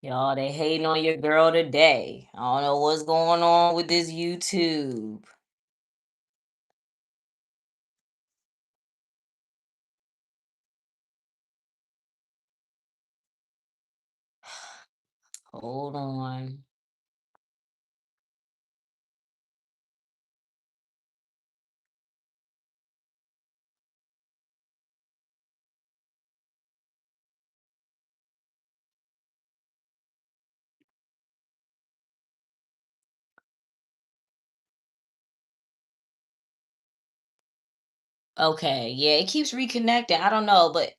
Y'all, they hating on your girl today. I don't know what's going on with this YouTube. Hold on. Okay, yeah, it keeps reconnecting. I don't know, but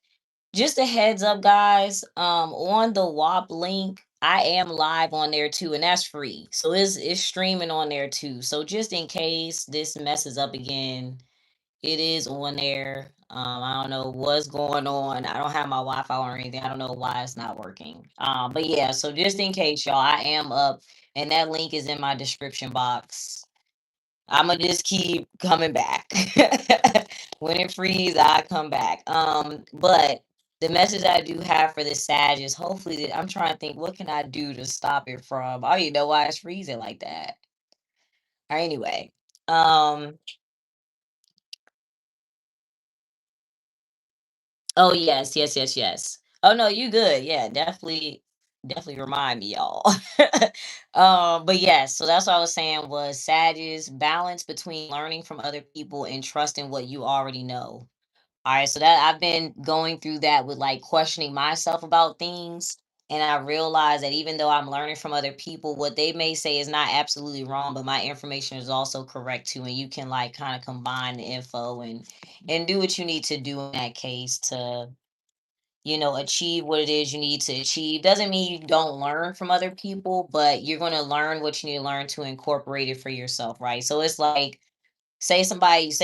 just a heads up, guys. On the WAP link, I am live on there too, and that's free. So it's streaming on there too. So just in case this messes up again, it is on there. I don't know what's going on. I don't have my Wi-Fi or anything. I don't know why it's not working. But yeah, so just in case, y'all, I am up, and that link is in my description box. I'ma just keep coming back. When it frees, I come back. But the message I do have for the Sag is hopefully that I'm trying to think what can I do to stop it from. Oh, you know why it's freezing like that. Anyway, um, oh, yes, yes, yes, yes. Oh, no, you good. Yeah, definitely remind me, y'all. But yes, so that's what I was saying was Sagittarius balance between learning from other people and trusting what you already know. All right, so that I've been going through that with like questioning myself about things. And I realized that even though I'm learning from other people, what they may say is not absolutely wrong, but my information is also correct too. And you can like kind of combine the info and do what you need to do in that case to achieve what it is you need to achieve. Doesn't mean you don't learn from other people, but you're going to learn what you need to learn to incorporate it for yourself, right? So it's like, say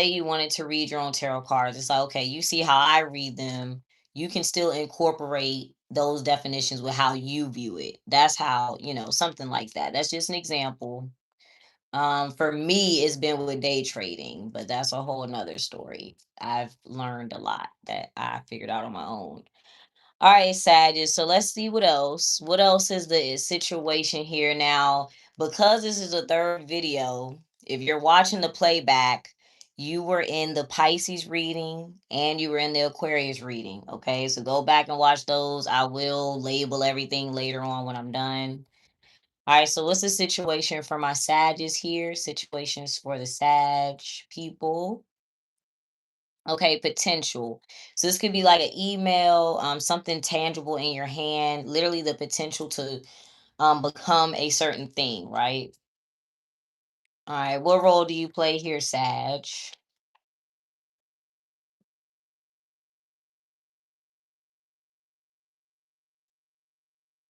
you wanted to read your own tarot cards. It's like, okay, you see how I read them. You can still incorporate those definitions with how you view it. That's how, something like that. That's just an example. For me, it's been with day trading, but that's a whole nother story. I've learned a lot that I figured out on my own. All right, Sagittarius. So let's see what else. What else is the situation here now? Because this is a third video, if you're watching the playback, you were in the Pisces reading and you were in the Aquarius reading. Okay, so go back and watch those. I will label everything later on when I'm done. All right, so what's the situation for my Sagittarius here? Situations for the Sag people. Okay, potential. So this could be like an email, something tangible in your hand, literally the potential to become a certain thing, right? All right, what role do you play here, Sag?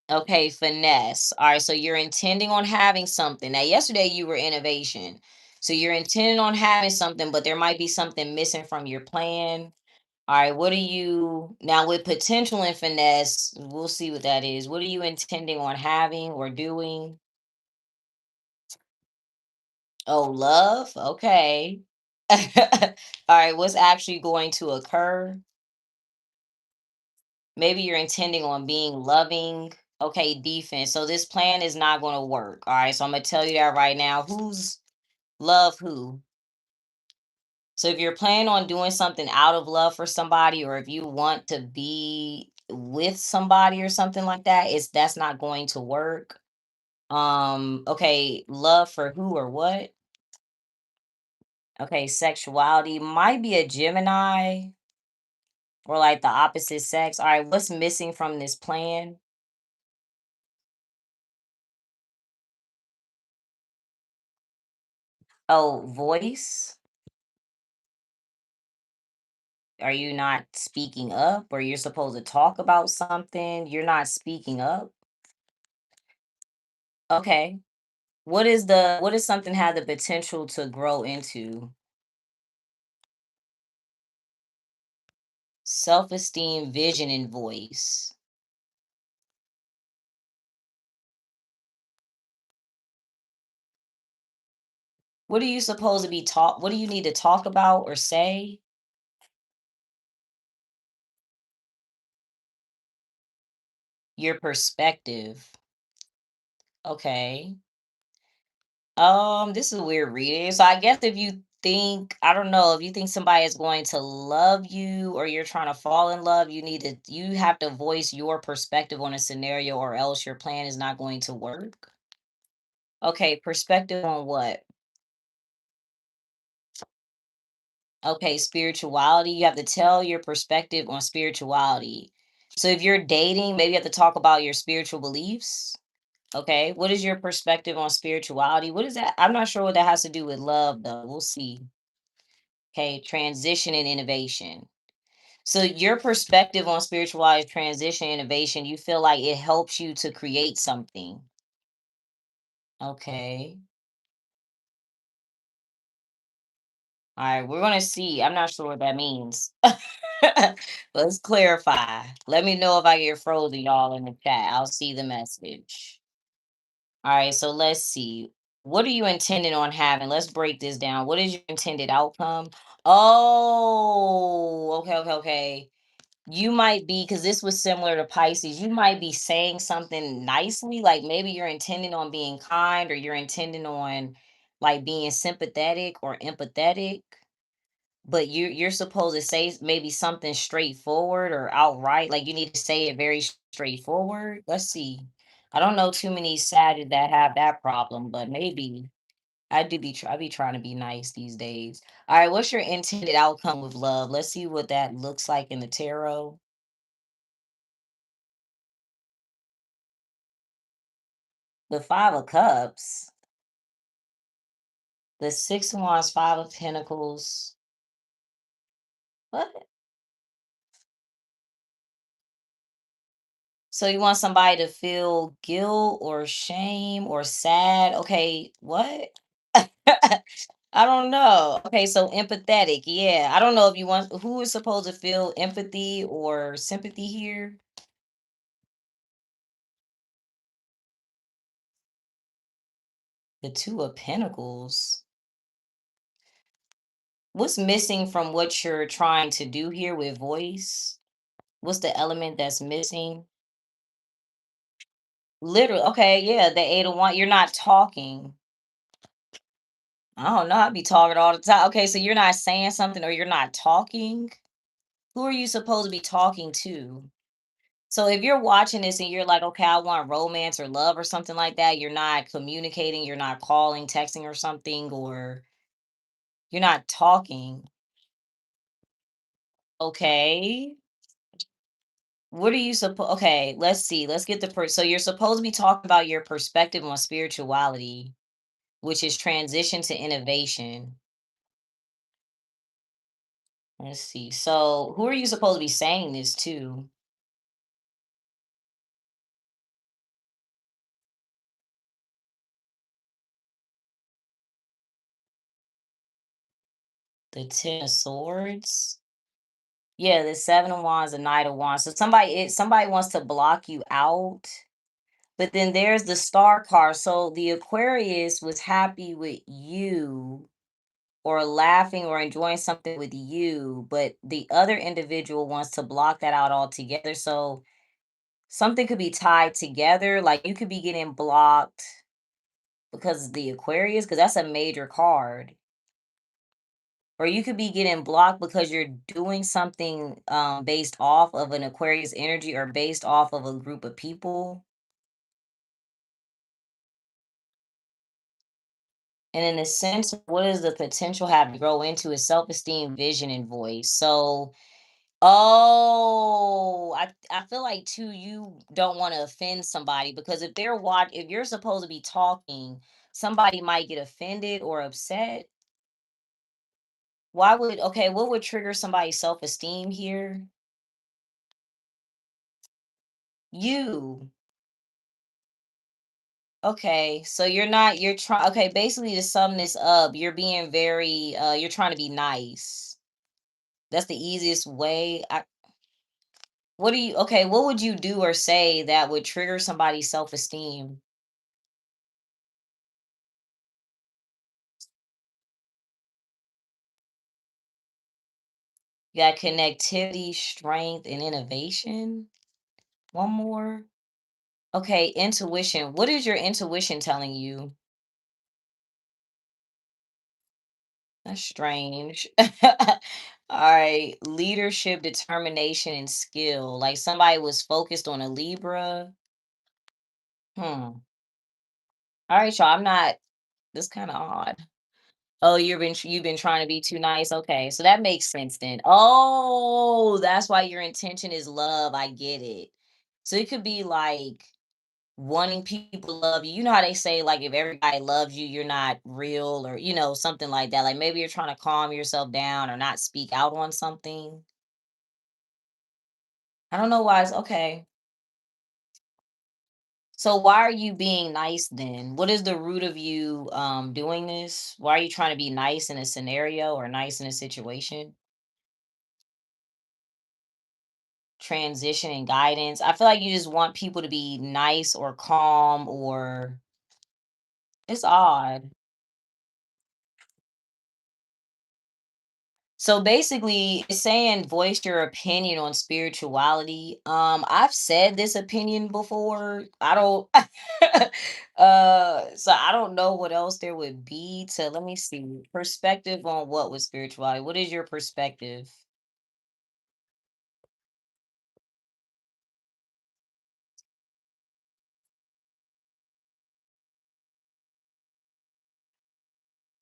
Okay, finesse. All right, so you're intending on having something. Now, yesterday you were innovation. So you're intending on having something, but there might be something missing from your plan. All right, what are you now with potential and finesse? We'll see what that is. What are you intending on having or doing? Oh, love? Okay. All right, what's actually going to occur? Maybe you're intending on being loving. Okay, defense. So this plan is not going to work. All right, so I'm going to tell you that right now. Who's love who? So if you're planning on doing something out of love for somebody, or if you want to be with somebody or something like that, it's that's not going to work. Okay, love for who or what? Okay, sexuality might be a Gemini or like the opposite sex. All right, what's missing from this plan? Oh, voice. Are you not speaking up, or you're supposed to talk about something? You're not speaking up. Okay. What does something have the potential to grow into? Self-esteem, vision, and voice. What are you supposed to be taught? What do you need to talk about or say? Your perspective. Okay. This is a weird reading. So I guess if you think, I don't know, if you think somebody is going to love you or you're trying to fall in love, you have to voice your perspective on a scenario or else your plan is not going to work. Okay, perspective on what? Okay, spirituality. You have to tell your perspective on spirituality. So if you're dating, maybe you have to talk about your spiritual beliefs. Okay, what is your perspective on spirituality? What is that? I'm not sure what that has to do with love, though. We'll see. Okay, transition and innovation. So your perspective on spirituality, transition, innovation, you feel like it helps you to create something. Okay. All right, we're gonna see. I'm not sure what that means. Let's clarify. Let me know if I get frozen, y'all, in the chat. I'll see the message. All right, so let's see. What are you intending on having? Let's break this down. What is your intended outcome? Oh, okay, okay, okay. You might be, because this was similar to Pisces, you might be saying something nicely, like maybe you're intending on being kind or you're intending on like being sympathetic or empathetic, but you're supposed to say maybe something straightforward or outright, like you need to say it very straightforward. Let's see. I don't know too many Sagittarius that have that problem, but maybe I be trying to be nice these days. All right, what's your intended outcome with love? Let's see what that looks like in the tarot. The 5 of Cups, the 6 of Wands, 5 of Pentacles. What? So you want somebody to feel guilt or shame or sad? Okay, what? I don't know. Okay, so empathetic. Yeah, I don't know if you want who is supposed to feel empathy or sympathy here. The 2 of Pentacles. What's missing from what you're trying to do here with voice? What's the element that's missing? Literally, okay, yeah, the 8 of one. You're not talking. I don't know. I be talking all the time. Okay, so you're not saying something or you're not talking. Who are you supposed to be talking to? So if you're watching this and you're like, okay, I want romance or love or something like that, you're not communicating, you're not calling, texting or something, or you're not talking. Okay. What are you supposed Okay, let's see. Let's get so you're supposed to be talking about your perspective on spirituality, which is transition to innovation. Let's see. So who are you supposed to be saying this to? The 10 of Swords. Yeah, the 7 of Wands, the Knight of Wands. So somebody wants to block you out. But then there's the Star card. So the Aquarius was happy with you or laughing or enjoying something with you, but the other individual wants to block that out altogether. So something could be tied together. Like you could be getting blocked because of the Aquarius, because that's a major card. Or you could be getting blocked because you're doing something based off of an Aquarius energy or based off of a group of people. And in a sense, what does the potential have to grow into is self-esteem, vision, and voice. So, oh, I feel like too, you don't want to offend somebody because if you're supposed to be talking, somebody might get offended or upset. What would trigger somebody's self-esteem here? You. Okay, so you're trying okay, basically to sum this up, you're being very you're trying to be nice. That's the easiest way. What would you do or say that would trigger somebody's self-esteem? You got connectivity, strength, and innovation. One more. Okay, intuition. What is your intuition telling you? That's strange. All right, leadership, determination, and skill. Like somebody was focused on a Libra. Hmm. All right, y'all. I'm not. That's kind of odd. Oh, you've been trying to be too nice. Okay, so that makes sense then. Oh, that's why your intention is love. I get it. So it could be like wanting people to love you. You know how they say like if everybody loves you, you're not real, or something like that. Like maybe you're trying to calm yourself down or not speak out on something. I don't know why it's okay. So why are you being nice then? What is the root of you doing this? Why are you trying to be nice in a scenario or nice in a situation? Transition and guidance. I feel like you just want people to be nice or calm, or it's odd. So basically, it's saying voice your opinion on spirituality. I've said this opinion before. I don't so I don't know what else there would be to, let me see. Perspective on what with spirituality. What is your perspective?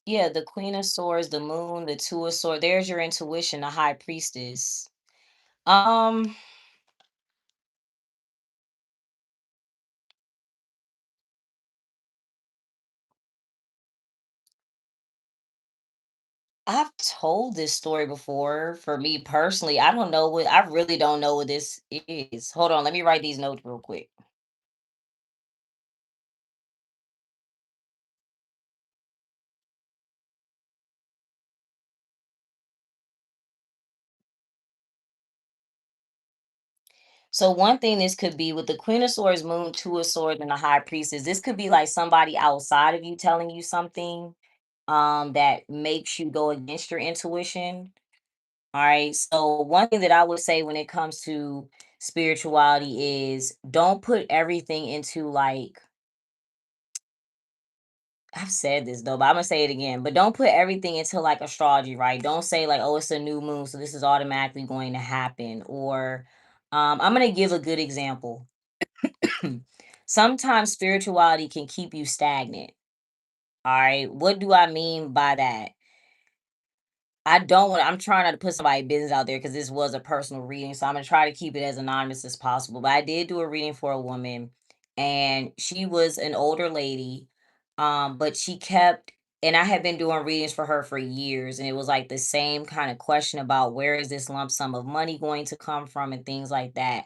Yeah, the Queen of Swords, the Moon, the Two of Swords. There's your intuition, the High Priestess. Um, I've told this story before. For me personally, I don't know what, I really don't know what this is. Hold on, let me write these notes real quick. So one thing this could be with the Queen of Swords, Moon, Two of Swords, and the High Priestess, this could be like somebody outside of you telling you something that makes you go against your intuition. All right. So one thing that I would say when it comes to spirituality is don't put everything into like, I've said this though, but I'm gonna say it again. But don't put everything into like astrology, right? Don't say like, oh, it's a new moon, so this is automatically going to happen. Or I'm gonna give a good example. Sometimes spirituality can keep you stagnant. All right. What do I mean by that? I don't want. I'm trying not to put somebody's business out there because this was a personal reading, so I'm gonna try to keep it as anonymous as possible. But I did do a reading for a woman, and she was an older lady, but she kept. And I had been doing readings for her for years, and it was like the same kind of question about where is this lump sum of money going to come from and things like that.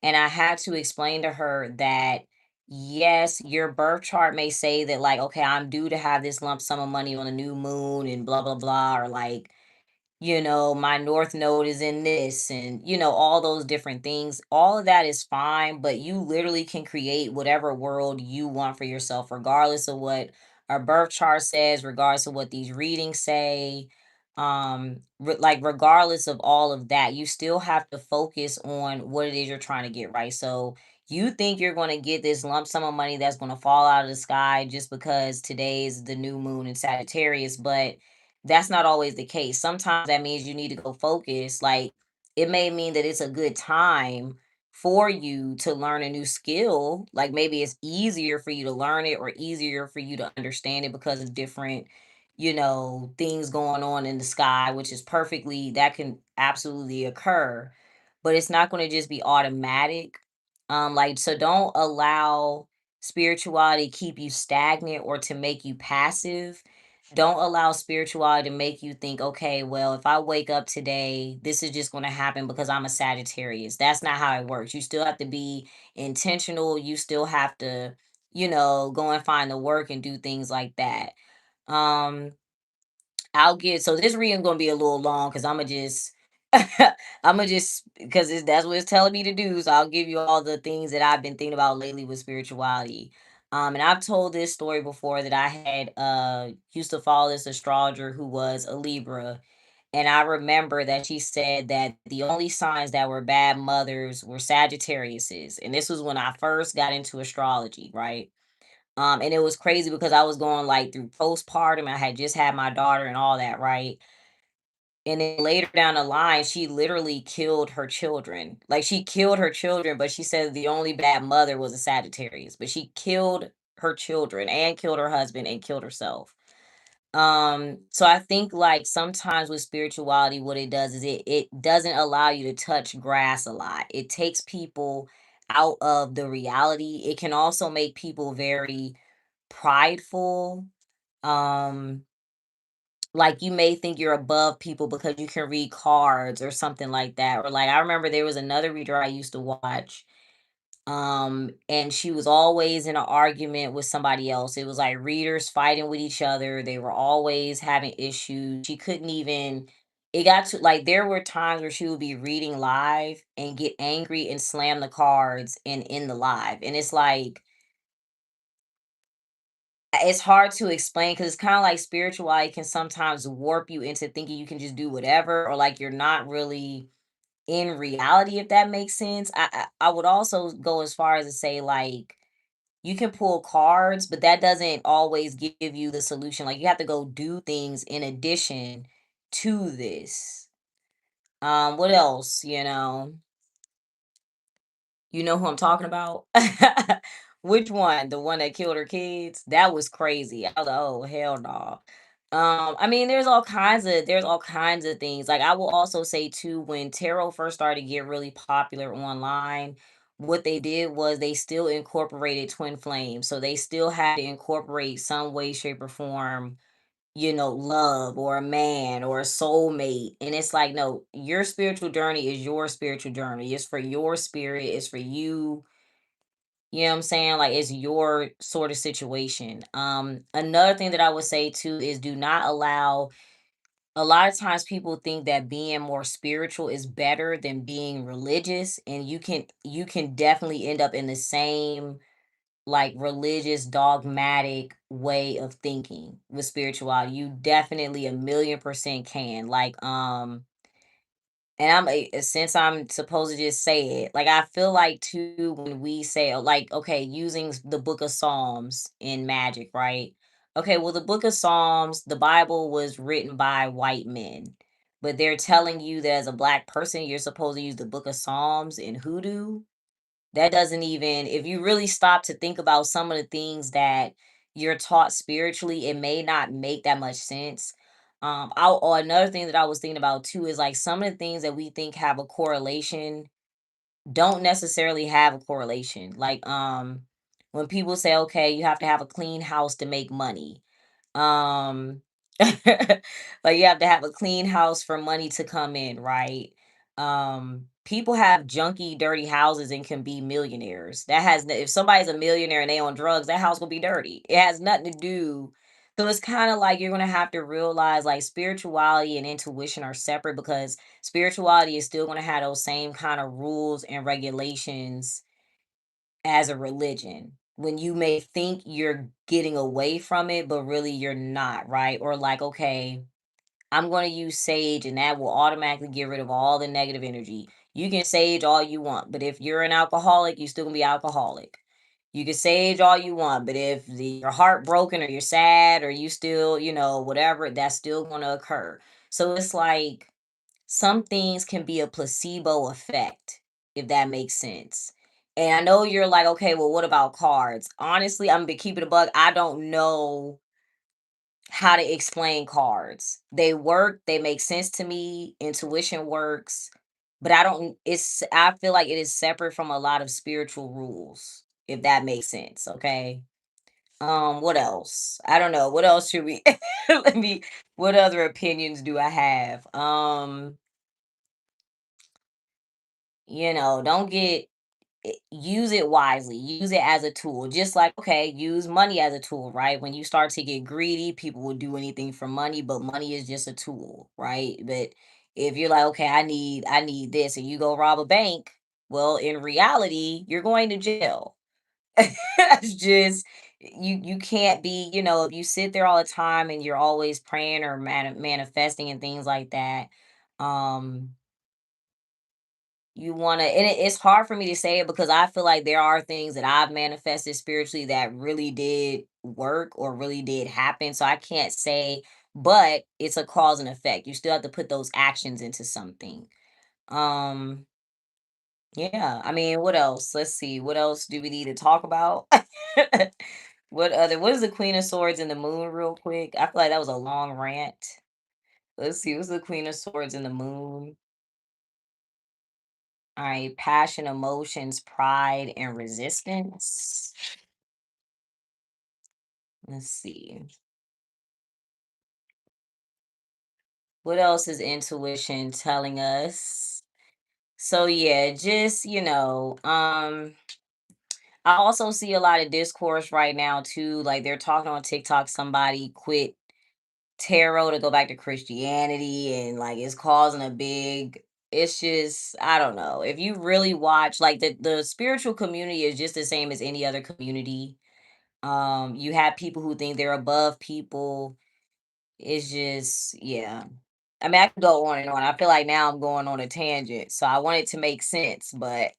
And I had to explain to her that yes, your birth chart may say that like, okay, I'm due to have this lump sum of money on a new moon and blah blah blah, or like my north node is in this, and all those different things. All of that is fine, but you literally can create whatever world you want for yourself, regardless of what our birth chart says, regardless of what these readings say. Like regardless of all of that, you still have to focus on what it is you're trying to get right. So you think you're going to get this lump sum of money that's going to fall out of the sky just because today is the new moon in Sagittarius, but that's not always the case. Sometimes that means you need to go focus. Like it may mean that it's a good time for you to learn a new skill. Like maybe it's easier for you to learn it or easier for you to understand it because of different, things going on in the sky, which is perfectly, that can absolutely occur. But it's not going to just be automatic. Like so don't allow spirituality keep you stagnant or to make you passive. Don't allow spirituality to make you think, okay, well, if I wake up today, this is just going to happen because I'm a Sagittarius. That's not how it works. You still have to be intentional. You still have to, go and find the work and do things like that. Um, I'll get, so this reading's gonna be a little long because I'm gonna just because that's what it's telling me to do. So I'll give you all the things that I've been thinking about lately with spirituality. And I've told this story before that I had used to follow this astrologer who was a Libra, And I remember that she said that the only signs that were bad mothers were Sagittariuses. And this was when I first got into astrology, right? And it was crazy because I was going like through postpartum. I had just had my daughter and all that, right? And then later down the line, she literally killed her children. Like she killed her children, but she said the only bad mother was a Sagittarius. But she killed her children and killed her husband and killed herself. So I think like sometimes with spirituality, what it does is it doesn't allow you to touch grass a lot. It takes people out of the reality. It can also make people very prideful. Um, like you may think you're above people because you can read cards or something like that. Or like I remember there was another reader I used to watch, and she was always in an argument with somebody else. It was like readers fighting with each other. They were always having issues. She couldn't even, it got to like there were times where she would be reading live and get angry and slam the cards in the live. And it's like it's hard to explain because it's kind of like spirituality can sometimes warp you into thinking you can just do whatever, or like you're not really in reality, if that makes sense. I would also go as far as to say like you can pull cards, but that doesn't always give you the solution. Like you have to go do things in addition to this. What else? You know who I'm talking about? Which one? The one that killed her kids? That was crazy. I was like, oh hell no. I mean, there's all kinds of things. Like I will also say too, when tarot first started to get really popular online, what they did was they still incorporated twin flames. So they still had to incorporate some way, shape, or form, love or a man or a soulmate. And it's like, no, your spiritual journey is your spiritual journey. It's for your spirit, it's for you. You know what I'm saying? Like it's your sort of situation. Another thing that I would say too is do not allow, a lot of times people think that being more spiritual is better than being religious, and you can definitely end up in the same like religious dogmatic way of thinking with spirituality. You definitely a million percent can. Like and since I'm supposed to just say it, like I feel like too when we say like okay, using the book of Psalms in magic, right? Okay, well the book of Psalms, the Bible was written by white men, but they're telling you that as a black person you're supposed to use the book of Psalms in hoodoo. That doesn't even, if you really stop to think about some of the things that you're taught spiritually, it may not make that much sense. Or another thing that I was thinking about too is like some of the things that we think have a correlation don't necessarily have a correlation. Like when people say, okay, you have to have a clean house to make money. Um like you have to have a clean house for money to come in, right? People have junky, dirty houses and can be millionaires. If somebody's a millionaire and they on drugs, that house will be dirty. It has nothing to do. So it's kind of like you're gonna have to realize like spirituality and intuition are separate, because spirituality is still gonna have those same kind of rules and regulations as a religion, when you may think you're getting away from it but really you're not, right? Or like, okay, I'm going to use sage and that will automatically get rid of all the negative energy. You can sage all you want, but if you're an alcoholic, you still gonna be alcoholic. You can sage all you want, but if you're heartbroken or you're sad or you still, whatever, that's still going to occur. So it's like some things can be a placebo effect, if that makes sense. And I know you're like, okay, well, what about cards? Honestly, I'm gonna keep it a bug. I don't know how to explain cards. They work, they make sense to me. Intuition works, but I feel like it is separate from a lot of spiritual rules, if that makes sense. Okay. What else? I don't know. What else should we what other opinions do I have? Don't get use it wisely, use it as a tool, just like okay, use money as a tool, right? When you start to get greedy, people will do anything for money, but money is just a tool, right? But if you're like, okay, I need this, and you go rob a bank, well, in reality you're going to jail. That's just You can't be, if you sit there all the time and you're always praying or manifesting and things like that. um you want to, and it's hard for me to say it because I feel like there are things that I've manifested spiritually that really did work or really did happen, so I can't say, but it's a cause and effect. You still have to put those actions into something. um yeah, I mean, what else? Let's see, what else do we need to talk about? What is the Queen of Swords and the Moon, real quick? I feel like that was a long rant. Let's see, what's the Queen of Swords and the Moon? All right, passion, emotions, pride, and resistance. Let's see. What else is intuition telling us? So yeah, just, I also see a lot of discourse right now too. Like they're talking on TikTok, somebody quit tarot to go back to Christianity, and like it's causing a big, it's just, I don't know. If you really watch, like the spiritual community is just the same as any other community. You have people who think they're above people. It's just, yeah. I mean, I could go on and on. I feel like now I'm going on a tangent, so I want it to make sense, but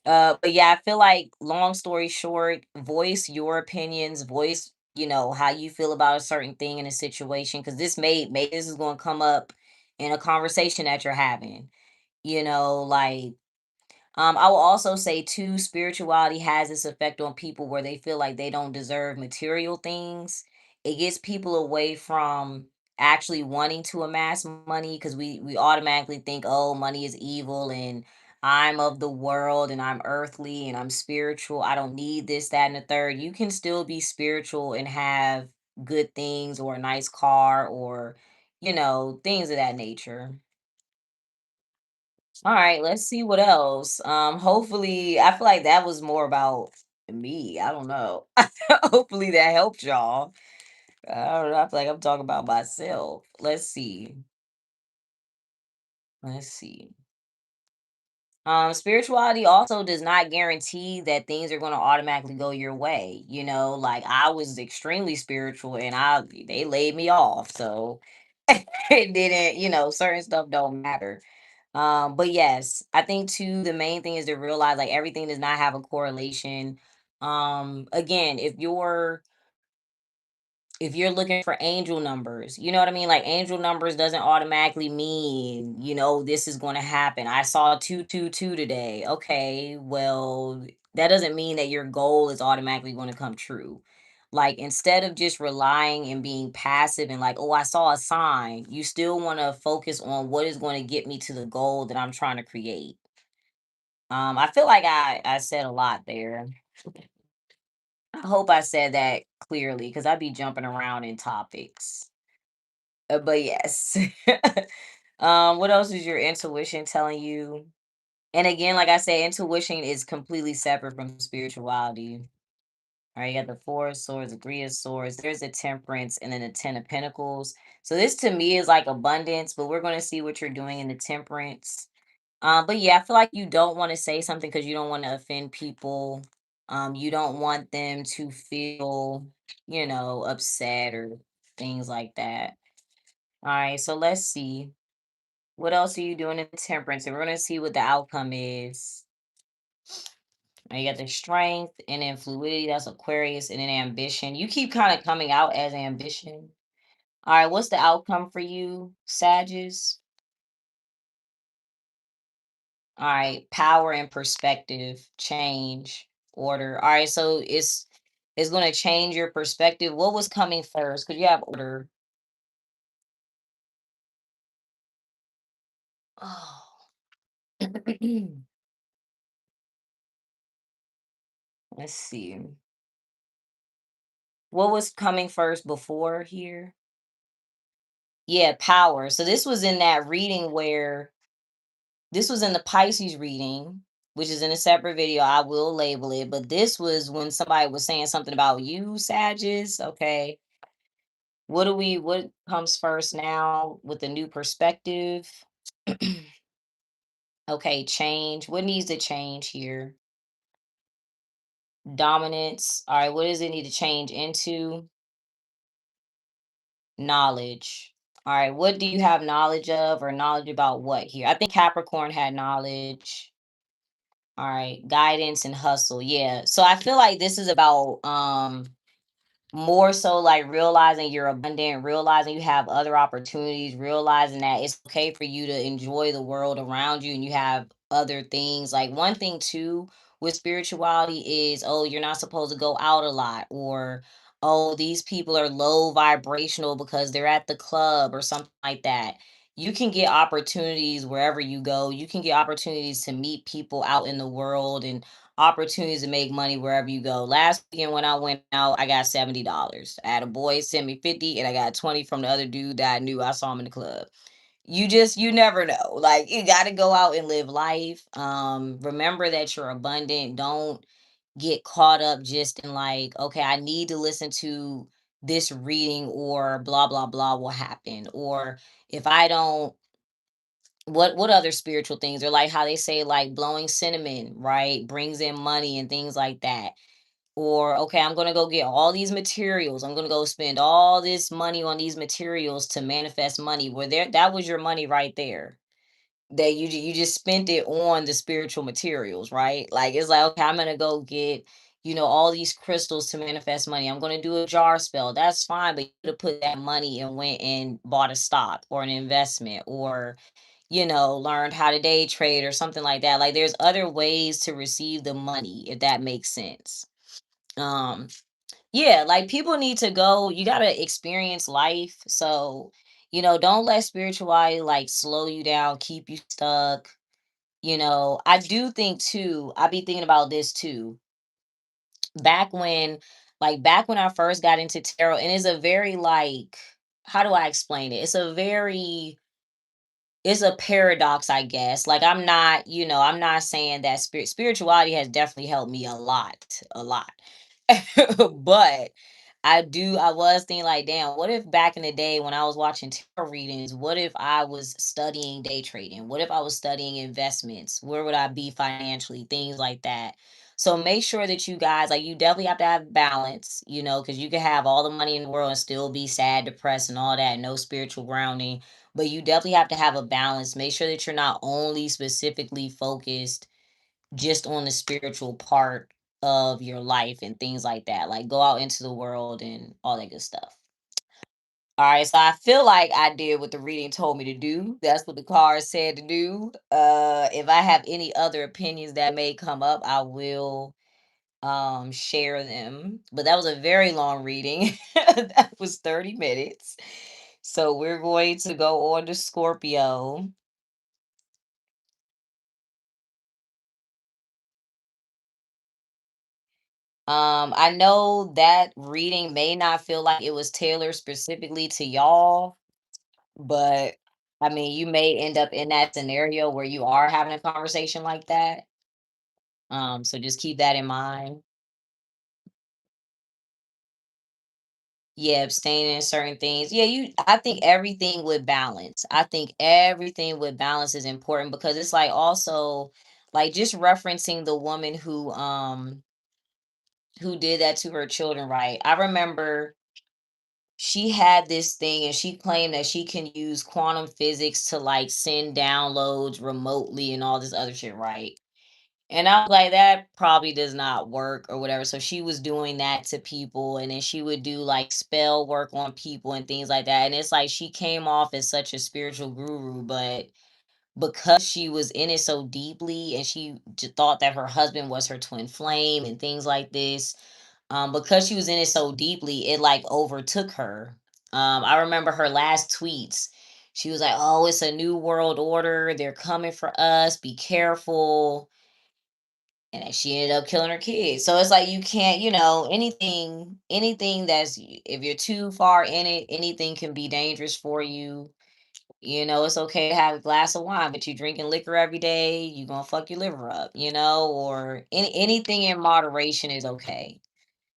but yeah, I feel like, long story short, voice your opinions, voice, how you feel about a certain thing in a situation, because maybe this is going to come up in a conversation that you're having. Like, I will also say too, spirituality has this effect on people where they feel like they don't deserve material things. It gets people away from actually wanting to amass money, because we automatically think, oh, money is evil, and I'm of the world and I'm earthly and I'm spiritual. I don't need this, that, and the third. You can still be spiritual and have good things, or a nice car, or things of that nature. All right, let's see what else. Hopefully, I feel like that was more about me. I don't know. Hopefully that helped y'all. I don't know. I feel like I'm talking about myself. Let's see. Let's see. Spirituality also does not guarantee that things are going to automatically go your way. Like I was extremely spiritual and they laid me off. So it didn't, certain stuff don't matter. But yes, I think too, the main thing is to realize like everything does not have a correlation. Again, if you're looking for angel numbers, you know what I mean? Like angel numbers doesn't automatically mean, this is going to happen. I saw 222 today. Okay, well, that doesn't mean that your goal is automatically going to come true. Like instead of just relying and being passive and like, oh, I saw a sign, you still want to focus on what is going to get me to the goal that I'm trying to create. I feel like I said a lot there. I hope I said that clearly because I'd be jumping around in topics. But yes. What else is your intuition telling you? And again, like I say, intuition is completely separate from spirituality. All right, you got the Four of Swords, the Three of Swords, there's the Temperance, and then the Ten of Pentacles. So this to me is like abundance, but we're going to see what you're doing in the Temperance. But yeah, I feel like you don't want to say something because you don't want to offend people. You don't want them to feel, upset or things like that. All right, so let's see. What else are you doing in temperance? And we're gonna see what the outcome is. Now you got the strength and then fluidity, that's Aquarius, and then ambition. You keep kind of coming out as ambition. All right, what's the outcome for you, Sagittarius? All right, power and perspective, change, order. All right, so it's gonna change your perspective. What was coming first? Because you have order. Oh. Let's see. What was coming first before here? Yeah, power. So this was in that reading where this was in the Pisces reading, which is in a separate video. I will label it, but this was when somebody was saying something about you, Sagittarius. Okay. What comes first now with the new perspective? Okay, change. What needs to change here? Dominance. All right, what does it need to change into? Knowledge. All right, what do you have knowledge of or knowledge about what here? I think Capricorn had knowledge. All right, guidance and hustle. Yeah. So I feel like this is about more so like realizing you're abundant, realizing you have other opportunities, realizing that it's okay for you to enjoy the world around you and you have other things. Like one thing too with spirituality is, oh, you're not supposed to go out a lot, or oh, these people are low vibrational because they're at the club or something like that. You can get opportunities wherever you go. You can get opportunities to meet people out in the world and opportunities to make money wherever you go. Last weekend when I went out, I got $70. I had a boy send me 50 and I got 20 from the other dude that I knew. I saw him in the club. You never know. Like you gotta go out and live life. Remember that you're abundant. Don't get caught up just in like, okay, I need to listen to this reading or blah blah blah will happen. Or if I don't, what other spiritual things are like how they say like blowing cinnamon, right, brings in money and things like that. Or okay, I'm going to go get all these materials, I'm going to go spend all this money on these materials to manifest money, where there that was your money right there, that you just spent it on the spiritual materials, right? Like it's like, okay, I'm going to go get, all these crystals to manifest money, I'm going to do a jar spell, that's fine, but you could have put that money and went and bought a stock or an investment, or learned how to day trade or something like that. Like there's other ways to receive the money, if that makes sense. Um, yeah, like people need to go, you gotta experience life. So, don't let spirituality like slow you down, keep you stuck. I do think too, I be thinking about this too. Back when, back when I first got into tarot, and it's a very like, how do I explain it? It's a paradox, I guess. Like I'm not saying that spirituality has definitely helped me a lot. But I was thinking like, damn, what if back in the day when I was watching tarot readings, what if I was studying day trading? What if I was studying investments? Where would I be financially? Things like that. So make sure that you guys, like, you definitely have to have balance, because you can have all the money in the world and still be sad, depressed, and all that, no spiritual grounding. But you definitely have to have a balance. Make sure that you're not only specifically focused just on the spiritual part of your life and things like that. Like go out into the world and all that good stuff. All right, so I feel like I did what the reading told me to do. That's what the card said to do. If I have any other opinions that may come up, I will share them. But that was a very long reading. That was 30 minutes. So we're going to go on to Scorpio. I know that reading may not feel like it was tailored specifically to y'all, but I mean, you may end up in that scenario where you are having a conversation like that. So just keep that in mind. Yeah, abstaining certain things. Yeah, I think everything with balance. I think everything with balance is important because it's like also like just referencing the woman who did that to her children, right? I remember she had this thing and she claimed that she can use quantum physics to like send downloads remotely and all this other shit, right? And I was like, that probably does not work or whatever. So she was doing that to people, and then she would do like spell work on people and things like that. And it's like she came off as such a spiritual guru, but because she was in it so deeply and she thought that her husband was her twin flame and things like this, because she was in it so deeply, it like overtook her. I remember her last tweets. She was like, "Oh, it's a new world order. They're coming for us. Be careful." And then she ended up killing her kids. So it's like you can't, anything that's if you're too far in it, anything can be dangerous for you. It's okay to have a glass of wine, but you drinking liquor every day, you gonna fuck your liver up, or anything in moderation is okay.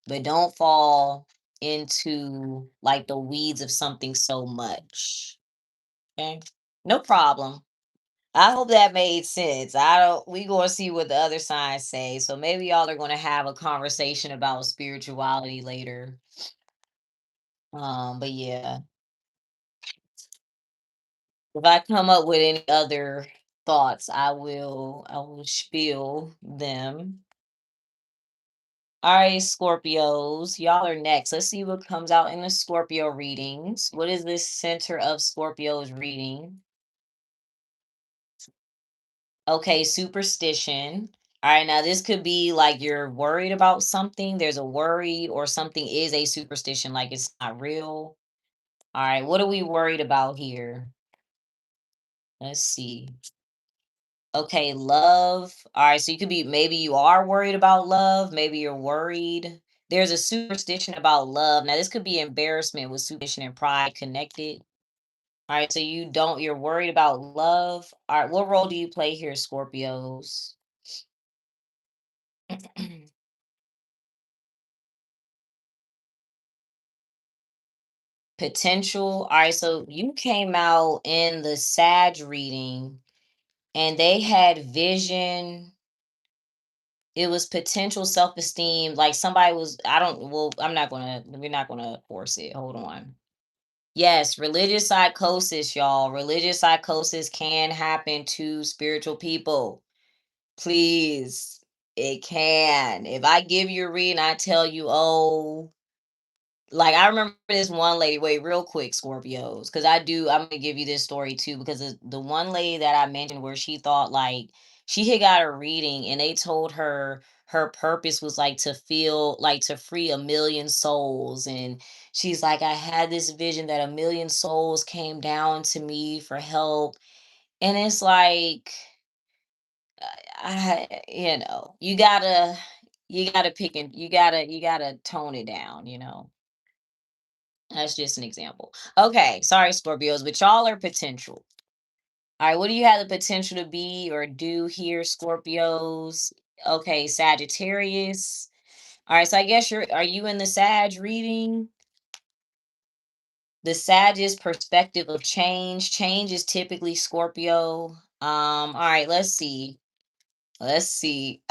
But don't fall into like the weeds of something so much. Okay. No problem. I hope that made sense. I don't we gonna see what the other signs say. So maybe y'all are gonna have a conversation about spirituality later. But yeah. If I come up with any other thoughts, I will spill them. All right, Scorpios, y'all are next. Let's see what comes out in the Scorpio readings. What is this center of Scorpio's reading? Okay, superstition. All right, now this could be like you're worried about something. There's a worry, or something is a superstition, like it's not real. All right, what are we worried about here? Let's see. Okay, love. All right, so you could be, maybe you are worried about love, maybe you're worried. There's a superstition about love. Now, this could be embarrassment with superstition and pride connected. All right, so you're worried about love. All right, what role do you play here, Scorpios? Potential. All right, so you came out in the Sag reading and they had vision. It was potential self-esteem, like somebody was, I don't, well, we're not gonna force it. Hold on. Yes, religious psychosis, y'all. Religious psychosis can happen to spiritual people. Please. It can. If I give you a read and I tell you, oh, like, I remember this one lady, wait, real quick, Scorpios, because I'm gonna give you this story too, because the one lady that I mentioned where she thought like she had got a reading and they told her her purpose was like to feel like to free a million souls. And she's like, I had this vision that a million souls came down to me for help. And it's like, you gotta pick and you gotta tone it down, you know. That's just an example. Okay, sorry, Scorpios, but y'all are potential. All right, what do you have the potential to be or do here, Scorpios? Okay, Sagittarius. All right, so I guess are you in the Sag reading? The Sag is perspective of change. Change is typically Scorpio. All right, let's see. Let's see.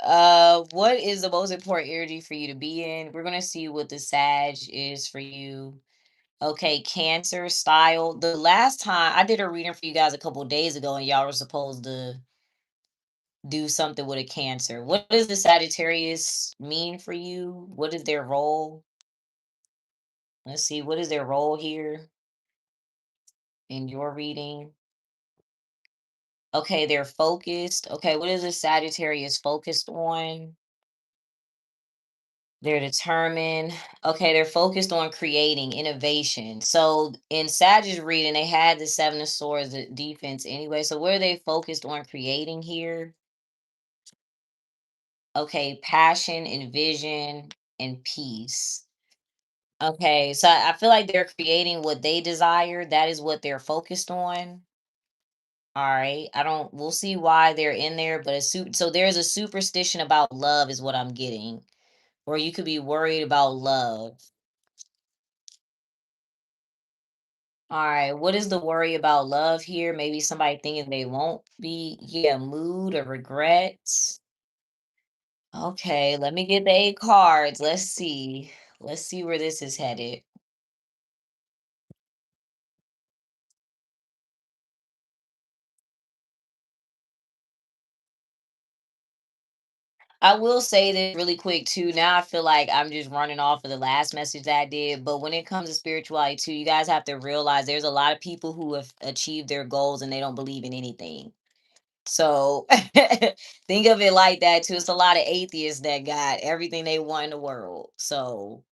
What is the most important energy for you to be in? We're gonna see what the Sag is for you. Okay, Cancer style. The last time I did a reading for you guys a couple days ago, and y'all were supposed to do something with a Cancer. What does the Sagittarius mean for you? What is their role? Let's see. What is their role here in your reading? Okay, they're focused. Okay, what is the Sagittarius focused on? They're determined. Okay, they're focused on creating innovation. So in Sag's reading, they had the Seven of Swords, the defense anyway. So what are they focused on creating here? Okay, passion and vision and peace. Okay, so I feel like they're creating what they desire. That is what they're focused on. All right. I don't, we'll see why they're in there, but so there's a superstition about love, is what I'm getting. Or you could be worried about love. All right. What is the worry about love here? Maybe somebody thinking they won't be, yeah, mood or regrets. Okay, let me get the 8 cards. Let's see. Let's see where this is headed. I will say this really quick too. Now I feel like I'm just running off of the last message that I did. But when it comes to spirituality too, you guys have to realize there's a lot of people who have achieved their goals and they don't believe in anything. So think of it like that too. It's a lot of atheists that got everything they want in the world. So,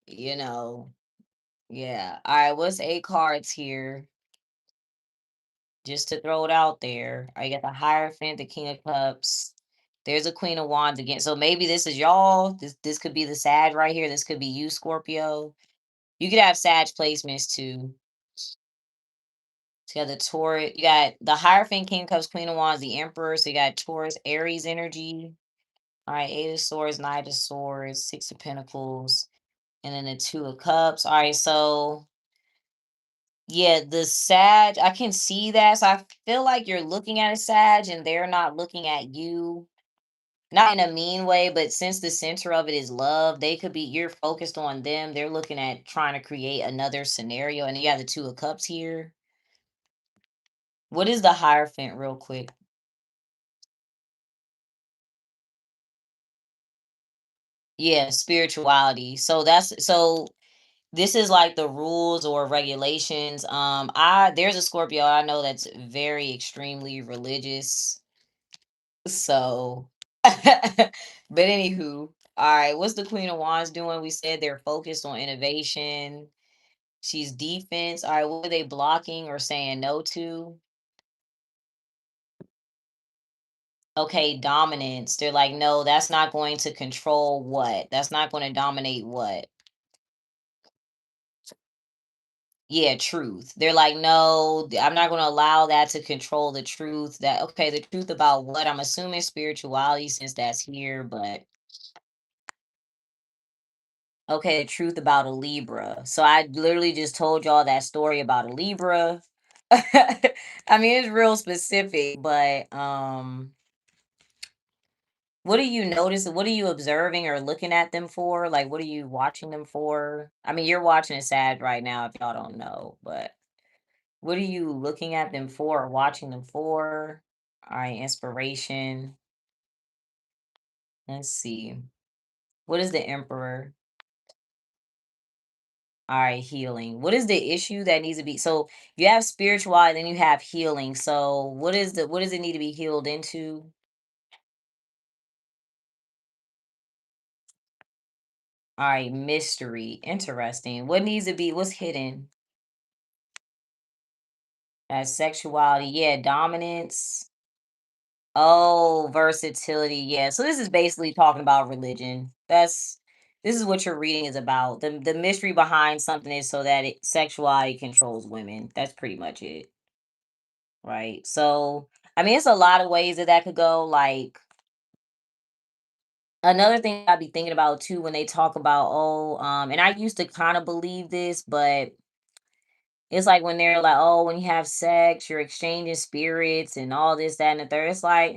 you know, yeah. All right, what's 8 cards here? Just to throw it out there. I got the Hierophant, the King of Cups. There's a Queen of Wands again. So maybe this is y'all. This could be the Sag right here. This could be you, Scorpio. You could have Sag placements too. So you got the Taurus. You got the Hierophant, King of Cups, Queen of Wands, the Emperor. So you got Taurus, Aries energy. All right, Eight of Swords, Knight of Swords, Six of Pentacles, and then the Two of Cups. All right, so Yeah, the Sag, I can see that. So I feel like you're looking at a Sag and they're not looking at you. Not in a mean way, but since the center of it is love, they could be you're focused on them. They're looking at trying to create another scenario. And you have the Two of Cups here. What is the Hierophant, real quick? Yeah, spirituality. So this is like the rules or regulations. I There's a Scorpio I know that's very extremely religious. So but anywho, all right, what's the Queen of Wands doing? We said they're focused on innovation. She's defense. All right, what are they blocking or saying no to? Okay, dominance. They're like, no, that's not going to control what? That's not going to dominate what? Yeah, truth. They're like, no, I'm not going to allow that to control the truth. That okay, the truth about what? I'm assuming spirituality since that's here, but okay, the truth about a Libra. So I literally just told y'all that story about a Libra. I mean, it's real specific, but what are you noticing? What are you observing or looking at them for? Like, what are you watching them for? I mean, you're watching it sad right now if y'all don't know, but what are you looking at them for or watching them for? All right, inspiration. Let's see. What is the Emperor? All right, healing. What is the issue that needs to be? So you have spirituality, then you have healing. So what does it need to be healed into? All right, mystery. Interesting. What needs to be? What's hidden? As sexuality, yeah, dominance. Oh, versatility. Yeah. So this is basically talking about religion. This is what your reading is about. The mystery behind something is so that sexuality controls women. That's pretty much it, right? So I mean, it's a lot of ways that that could go. Like another thing I'd be thinking about too when they talk about and I used to kind of believe this, but it's like when they're like, oh, when you have sex, you're exchanging spirits and all this, that, and the third. It's like,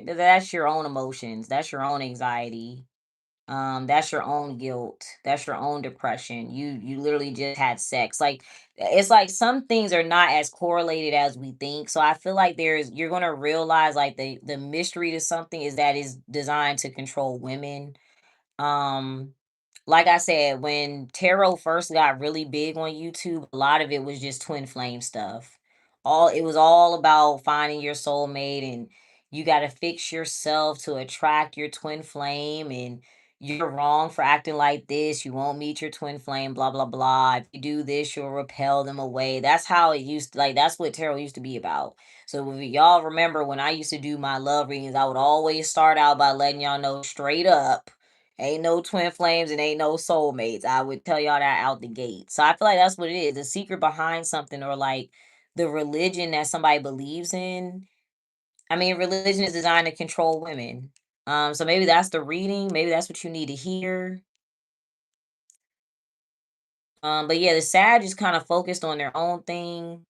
that's your own emotions. That's your own anxiety. That's your own guilt. That's your own depression. You literally just had sex. Like it's like some things are not as correlated as we think. So I feel like you're gonna realize like the mystery to something is that is designed to control women. um like I said, when tarot first got really big on YouTube, a lot of it was just twin flame stuff. All It was all about finding your soulmate, and you got to fix yourself to attract your twin flame, and you're wrong for acting like this. You won't meet your twin flame, blah blah blah. If you do this, you'll repel them away. That's how it used to, like that's what tarot used to be about. So if y'all remember when I used to do my love readings, I would always start out by letting y'all know straight up ain't no twin flames and ain't no soulmates. I would tell y'all that out the gate. So I feel like that's what it is. The secret behind something or like the religion that somebody believes in. I mean, religion is designed to control women. So maybe that's the reading. Maybe that's what you need to hear. But yeah, the Sag is kind of focused on their own thing.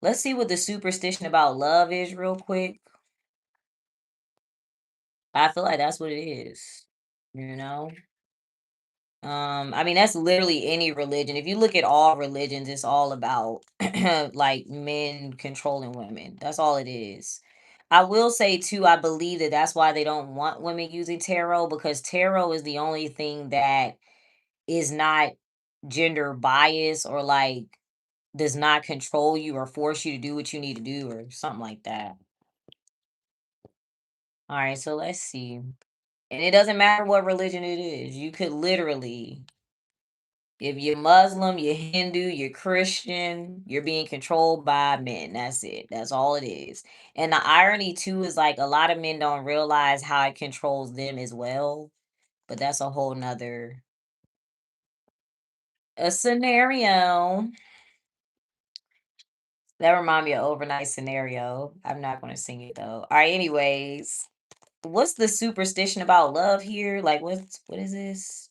Let's see what the superstition about love is real quick. I feel like that's what it is. You know? I mean, that's literally any religion. If you look at all religions, it's all about like men controlling women. That's all it is. I will say too, I believe that that's why they don't want women using tarot because tarot is the only thing that is not gender biased or like does not control you or force you to do what you need to do or something like that. All right, so let's see. And it doesn't matter what religion it is. You could literally if you're Muslim, you're Hindu, you're Christian, you're being controlled by men. That's it. That's all it is. And the irony too is like a lot of men don't realize how it controls them as well. But that's a whole nother a scenario. That remind me of overnight scenario. I'm not gonna sing it though. All right, anyways. What's the superstition about love here? Like what is this?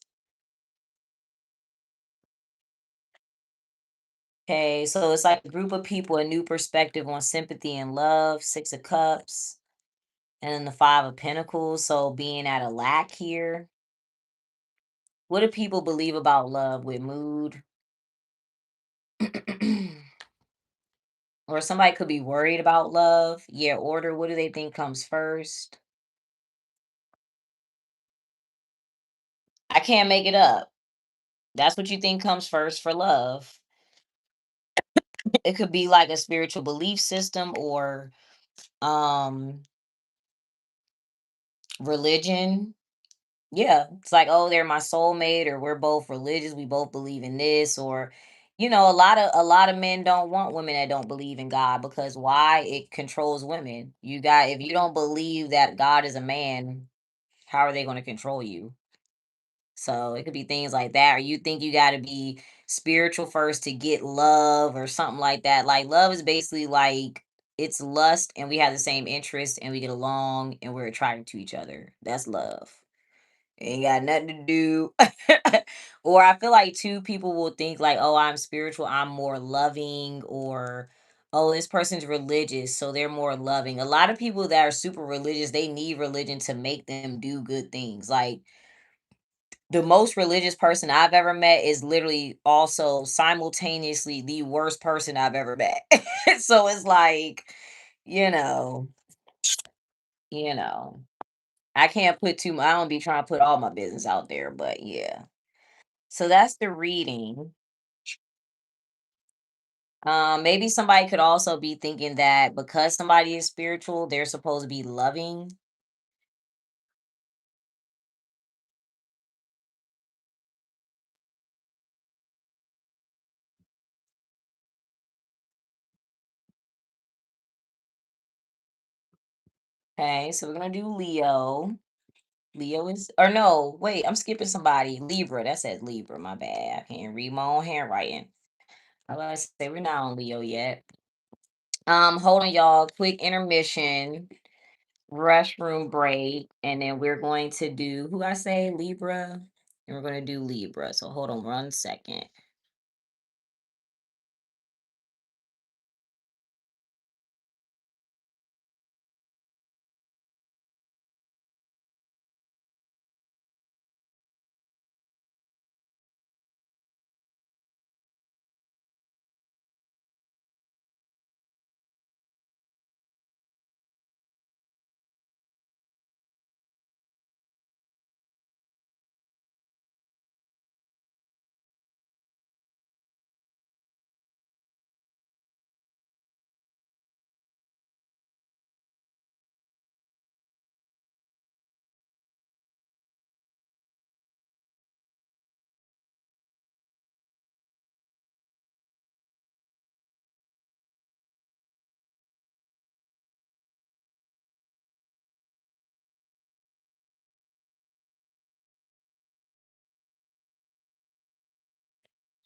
Okay, so it's like a group of people, a new perspective on sympathy and love, Six of Cups, and then the Five of Pentacles. So being at a lack here. What do people believe about love with mood? Or somebody could be worried about love. Yeah, order. What do they think comes first? I can't make it up. That's what you think comes first for love. It could be like a spiritual belief system or um religion. Yeah, it's like, oh, they're my soulmate, or we're both religious, we both believe in this, or a lot of men don't want women that don't believe in God, because why? It controls women. If you don't believe that God is a man, how are they going to control you? So it could be things like that, or you think you got to be spiritual first to get love, or something like that. Like, love is basically like it's lust, and we have the same interests, and we get along, and we're attracted to each other. That's love. Ain't got nothing to do. Or I feel like two people will think like, oh, I'm spiritual, I'm more loving, or oh, this person's religious, so they're more loving. A lot of people that are super religious, they need religion to make them do good things. Like, the most religious person I've ever met is literally also simultaneously the worst person I've ever met. So it's like, you know, you know. I can't put too I don't be trying to put all my business out there, but yeah. So that's the reading. Maybe somebody could also be thinking that because somebody is spiritual, they're supposed to be loving. Okay, so we're gonna do Leo. Leo is, or no, wait, I'm skipping somebody. Libra. That says Libra. My bad. I can't read my own handwriting. I was to say we're not on Leo yet. Hold on, y'all. Quick intermission, restroom break, and then we're going to do who I say Libra, and we're going to do Libra. So hold on 1 second.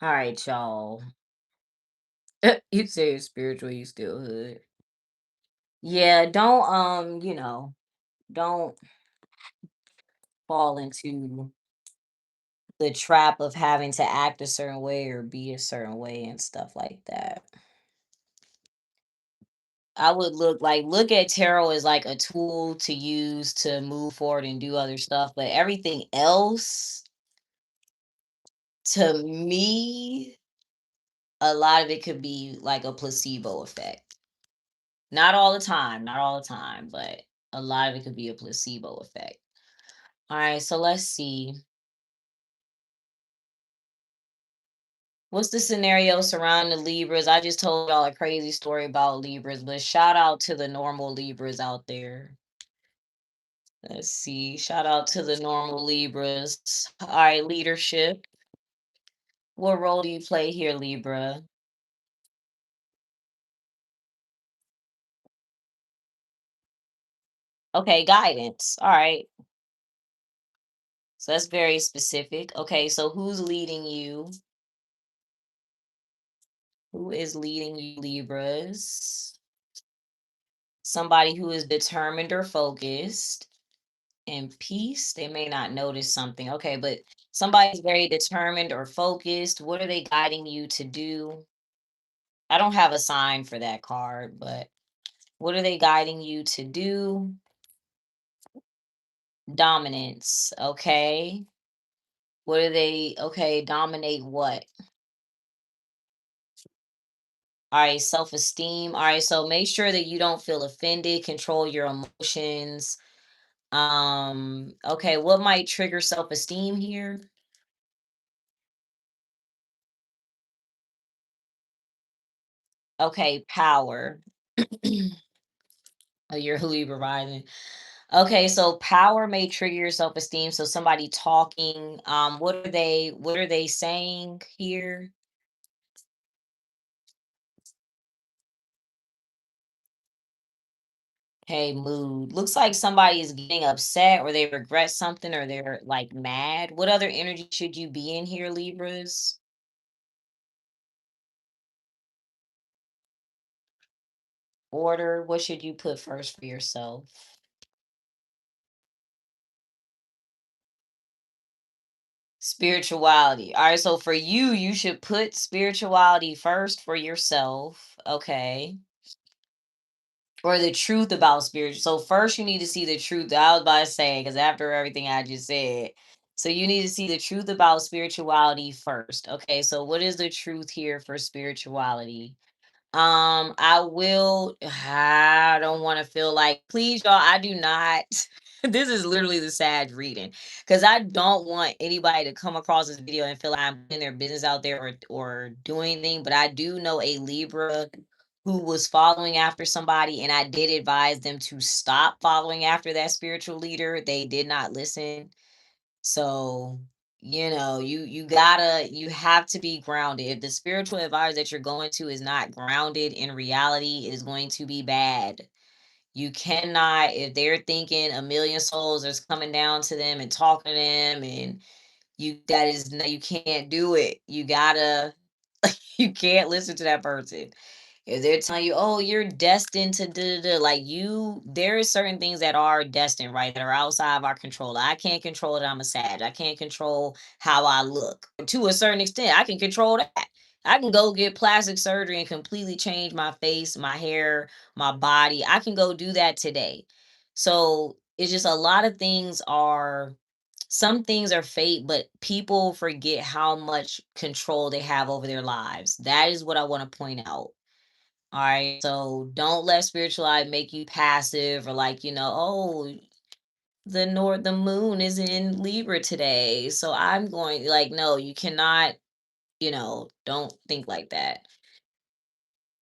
All right, y'all. You say you're spiritual, you still hood. Yeah, don't fall into the trap of having to act a certain way or be a certain way and stuff like that. I would look at tarot as like a tool to use to move forward and do other stuff, but everything else, to me, a lot of it could be like a placebo effect. Not all the time, not all the time, but a lot of it could be a placebo effect. All right, so let's see. What's the scenario surrounding the Libras? I just told y'all a crazy story about Libras, but shout out to the normal Libras out there. Let's see. Shout out to the normal Libras. All right, leadership. What role do you play here, Libra? Okay, guidance. All right. So that's very specific. Okay, so who's leading you? Who is leading you, Libras? Somebody who is determined or focused. And peace, they may not notice something. Okay, but somebody's very determined or focused. What are they guiding you to do? I don't have a sign for that card, but what are they guiding you to do? Dominance. Okay. What are they? Okay, dominate what? All right, self-esteem. All right, so make sure that you don't feel offended, control your emotions. Okay, what might trigger self-esteem here? Okay, power. Oh, you're who you rising. Okay, so power may trigger your self-esteem. So somebody talking, what are they saying here? Okay, mood. Looks like somebody is getting upset or they regret something or they're like mad. What other energy should you be in here, Libras? Order. What should you put first for yourself? Spirituality. All right, so for you, you should put spirituality first for yourself. Okay. Or the truth about spiritual. So first you need to see the truth. I was about to say, because after everything I just said. So you need to see the truth about spirituality first. Okay, so what is the truth here for spirituality? I don't want to feel like, please, y'all, I do not. This is literally the sad reading because I don't want anybody to come across this video and feel like I'm putting their business out there or doing anything. But I do know a Libra who was following after somebody, and I did advise them to stop following after that spiritual leader. They did not listen. So, you have to be grounded. If the spiritual advisor that you're going to is not grounded in reality, it is going to be bad. You cannot, if they're thinking a million souls is coming down to them and talking to them, and you can't do it. You gotta you can't listen to that person. If they're telling you, "Oh, you're destined to da da da," like there is certain things that are destined, right? That are outside of our control. I can't control that I'm a Sag. I can't control how I look. To a certain extent, I can control that. I can go get plastic surgery and completely change my face, my hair, my body. I can go do that today. So it's just a lot of things are some things are fate, but people forget how much control they have over their lives. That is what I want to point out. All right. So don't let spirituality make you passive or like, oh, the moon is in Libra today. So I'm going like, no, you cannot, don't think like that.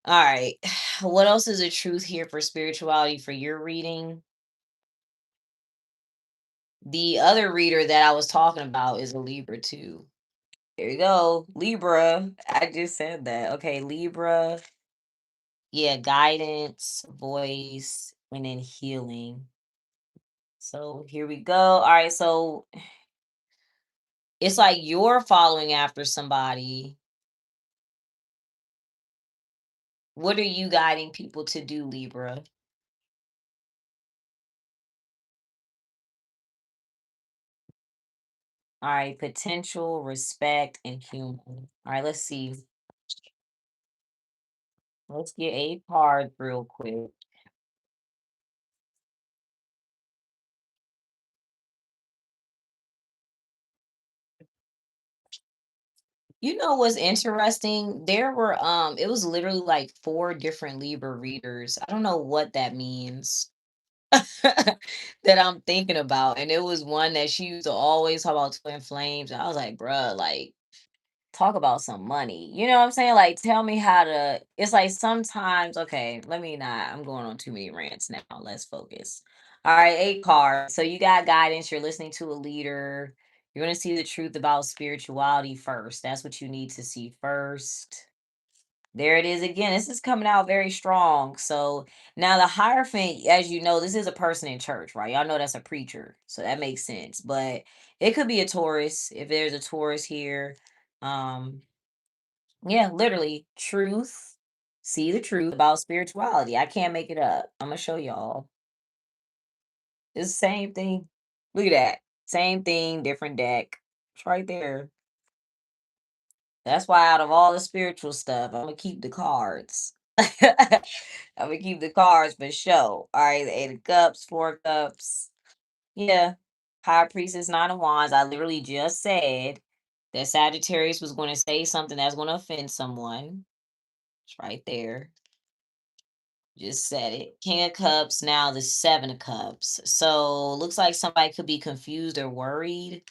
All right. What else is the truth here for spirituality for your reading? The other reader that I was talking about is a Libra too. There you go. Libra. I just said that. Okay, Libra. Yeah, guidance, voice, and then healing. So here we go. All right, so it's like you're following after somebody. What are you guiding people to do, Libra? All right, potential, respect, and human. All right, let's see. Let's get a card real quick. You know what's interesting? It was literally like four different Libra readers. I don't know what that means. That I'm thinking about. And it was one that she used to always talk about twin flames. I was like, bruh, like talk about some money. You know what I'm saying? Like tell me how to it's like sometimes, okay, let me not I'm going on too many rants now. Let's focus. All right, 8 cards. So you got guidance, you're listening to a leader. You're gonna see the truth about spirituality first. That's what you need to see first. There it is again. This is coming out very strong. So now the Hierophant, as you know, this is a person in church, right? Y'all know that's a preacher. So that makes sense. But it could be a Taurus if there's a Taurus here. Um, yeah, literally truth. See the truth about spirituality. I can't make it up. I'm gonna show y'all. It's the same thing. Look at that. Same thing, different deck. It's right there. That's why out of all the spiritual stuff, I'm gonna keep the cards. I'm gonna keep the cards for sure. All right, the Eight of Cups, Four of Cups. Yeah. High Priestess, Nine of Wands. I literally just said that Sagittarius was going to say something that's going to offend someone. It's right there. Just said it. King of Cups, now the Seven of Cups. So looks like somebody could be confused or worried.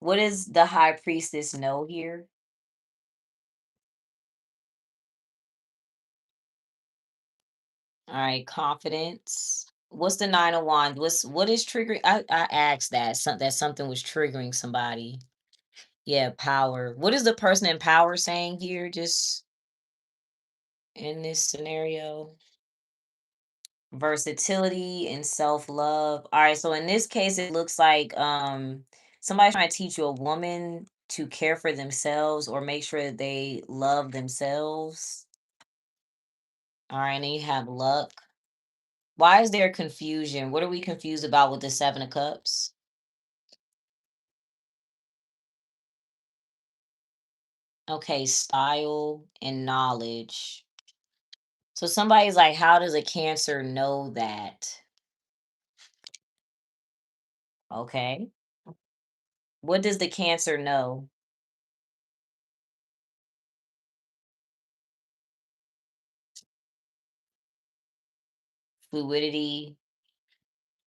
What does the High Priestess know here? All right, confidence. What's the Nine of Wands? What is triggering? I asked that that something was triggering somebody. Yeah, power. What is the person in power saying here? Just in this scenario, versatility and self-love. All right, so in this case it looks like somebody's trying to teach you a woman to care for themselves or make sure that they love themselves. All right, and then you have luck. Why is there confusion? What are we confused about with the Seven of Cups? Okay, style and knowledge. So somebody's like, how does a Cancer know that? Okay. What does the Cancer know? Fluidity,